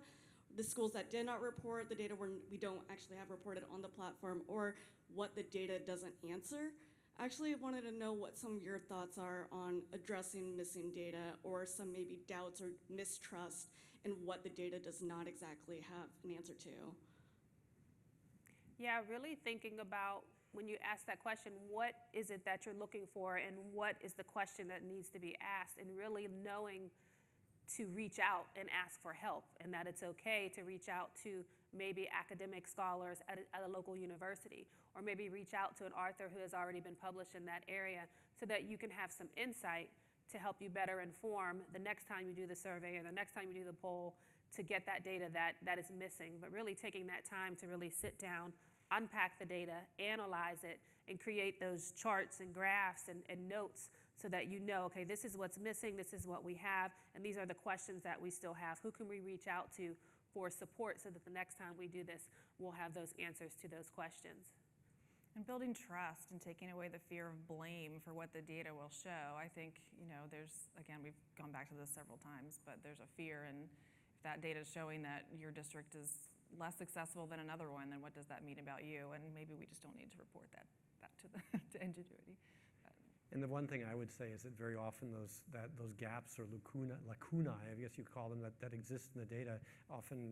The schools that did not report the data we don't actually have reported on the platform, or what the data doesn't answer. Actually, I wanted to know what some of your thoughts are on addressing missing data, or some maybe doubts or mistrust in what the data does not exactly have an answer to. Yeah, really thinking about, when you ask that question, what is it that you're looking for, and what is the question that needs to be asked, and really knowing to reach out and ask for help, and that it's okay to reach out to maybe academic scholars at a local university, or maybe reach out to an author who has already been published in that area, so that you can have some insight to help you better inform the next time you do the survey or the next time you do the poll, to get that data that is missing. But really taking that time to really sit down, unpack the data, analyze it, and create those charts and graphs and notes, so that you know, okay, this is what's missing, this is what we have, and these are the questions that we still have. Who can we reach out to for support, so that the next time we do this, we'll have those answers to those questions. And building trust and taking away the fear of blame for what the data will show. I think, there's, again, we've gone back to this several times, but there's a fear, and if that data is showing that your district is less successful than another one, then what does that mean about you? And maybe we just don't need to report that to Ingenuity. and the one thing I would say is that very often those gaps or lacunae, I guess you call them, that exist in the data, often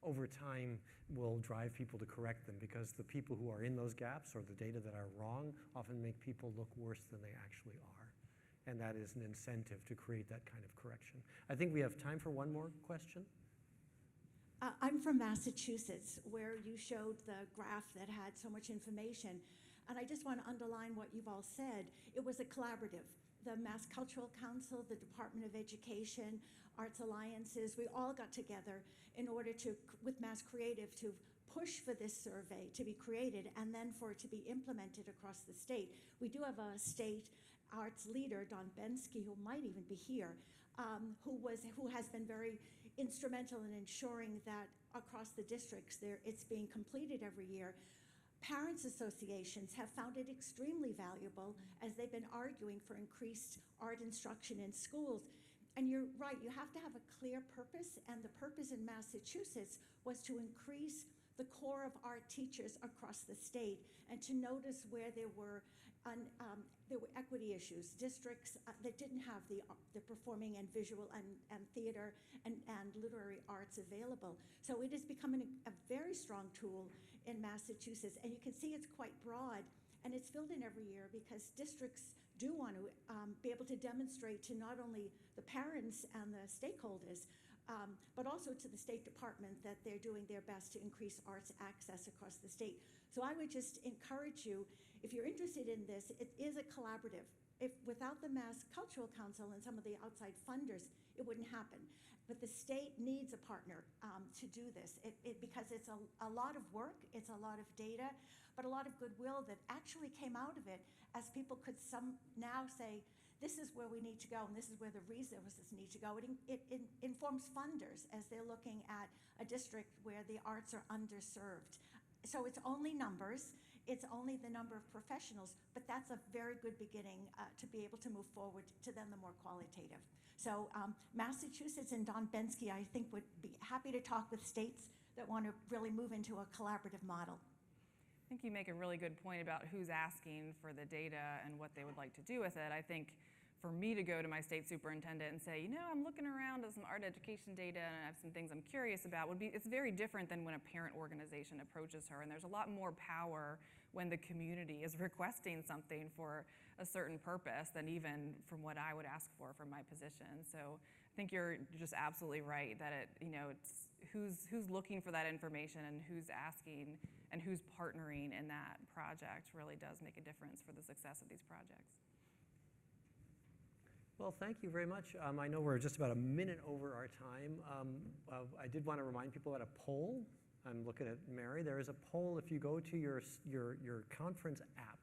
over time will drive people to correct them, because the people who are in those gaps, or the data that are wrong, often make people look worse than they actually are. And that is an incentive to create that kind of correction. I think we have time for one more question. I'm from Massachusetts, where you showed the graph that had so much information. And I just want to underline what you've all said. It was a collaborative. The Mass Cultural Council, the Department of Education, Arts Alliances, we all got together in order to, with Mass Creative, to push for this survey to be created and then for it to be implemented across the state. We do have a state arts leader, Don Bensky, who might even be here, who has been very instrumental in ensuring that across the districts it's being completed every year. Parents associations have found it extremely valuable as they've been arguing for increased art instruction in schools. And you're right, you have to have a clear purpose, and the purpose in Massachusetts was to increase the core of art teachers across the state and to notice where there were equity issues, districts that didn't have the performing and visual and theater and literary arts available. So it is becoming a very strong tool in Massachusetts, and you can see it's quite broad, and it's filled in every year because districts do want to be able to demonstrate to not only the parents and the stakeholders, but also to the State Department that they're doing their best to increase arts access across the state. So I would just encourage you, if you're interested in this, it is a collaborative. If without the Mass Cultural Council and some of the outside funders, it wouldn't happen. But the state needs a partner to do this because it's a lot of work, it's a lot of data, but a lot of goodwill that actually came out of it as people could now say, this is where we need to go and this is where the resources need to go. It informs funders as they're looking at a district where the arts are underserved. So it's only numbers, it's only the number of professionals, but that's a very good beginning to be able to move forward to then the more qualitative. So Massachusetts and Don Bensky, I think, would be happy to talk with states that want to really move into a collaborative model. I think you make a really good point about who's asking for the data and what they would like to do with it. I think for me to go to my state superintendent and say, I'm looking around at some art education data and I have some things I'm curious about, it's very different than when a parent organization approaches her. And there's a lot more power when the community is requesting something for a certain purpose than even from what I would ask for from my position. So I think you're just absolutely right that it's who's looking for that information and who's asking and who's partnering in that project really does make a difference for the success of these projects. Well, thank you very much. I know we're just about a minute over our time. I did want to remind people about a poll. I'm looking at Mary. There is a poll if you go to your conference app.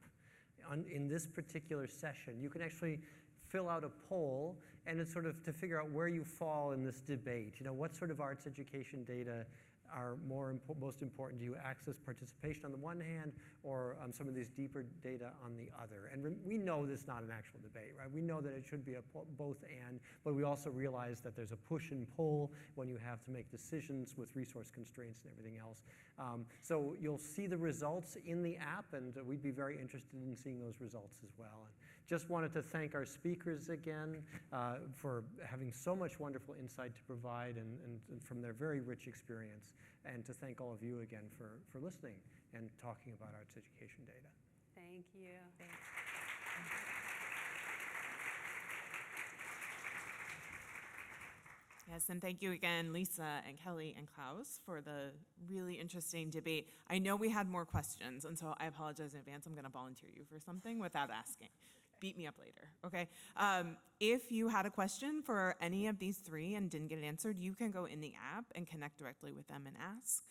In this particular session, you can actually fill out a poll, and it's sort of to figure out where you fall in this debate. What sort of arts education data are most important to you? Access, participation on the one hand, or some of these deeper data on the other. And we know this is not an actual debate, right? We know that it should be a both and, but we also realize that there's a push and pull when you have to make decisions with resource constraints and everything else. So you'll see the results in the app, and we'd be very interested in seeing those results as well. And just wanted to thank our speakers again for having so much wonderful insight to provide and from their very rich experience. And to thank all of you again for listening and talking about arts education data. Thank you. Thanks. Yes, and thank you again, Lisa and Kelly and Klaus, for the really interesting debate. I know we had more questions, and so I apologize in advance. I'm going to volunteer you for something without asking. Beat me up later, okay? If you had a question for any of these three and didn't get it answered, you can go in the app and connect directly with them and ask.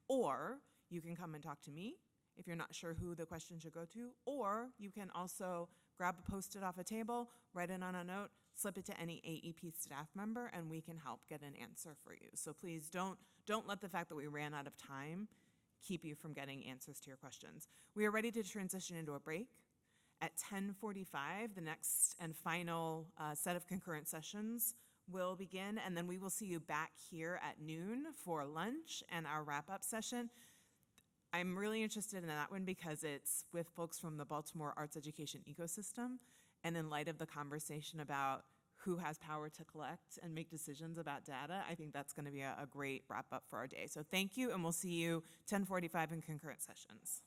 Or you can come and talk to me if you're not sure who the question should go to. Or you can also grab a Post-it off a table, write it on a note, slip it to any AEP staff member, and we can help get an answer for you. So please don't let the fact that we ran out of time keep you from getting answers to your questions. We are ready to transition into a break. At 10:45, the next and final set of concurrent sessions will begin, and then we will see you back here at noon for lunch and our wrap-up session. I'm really interested in that one because it's with folks from the Baltimore arts education ecosystem, and in light of the conversation about who has power to collect and make decisions about data, I think that's going to be a great wrap-up for our day. So thank you, and we'll see you 10:45 in concurrent sessions.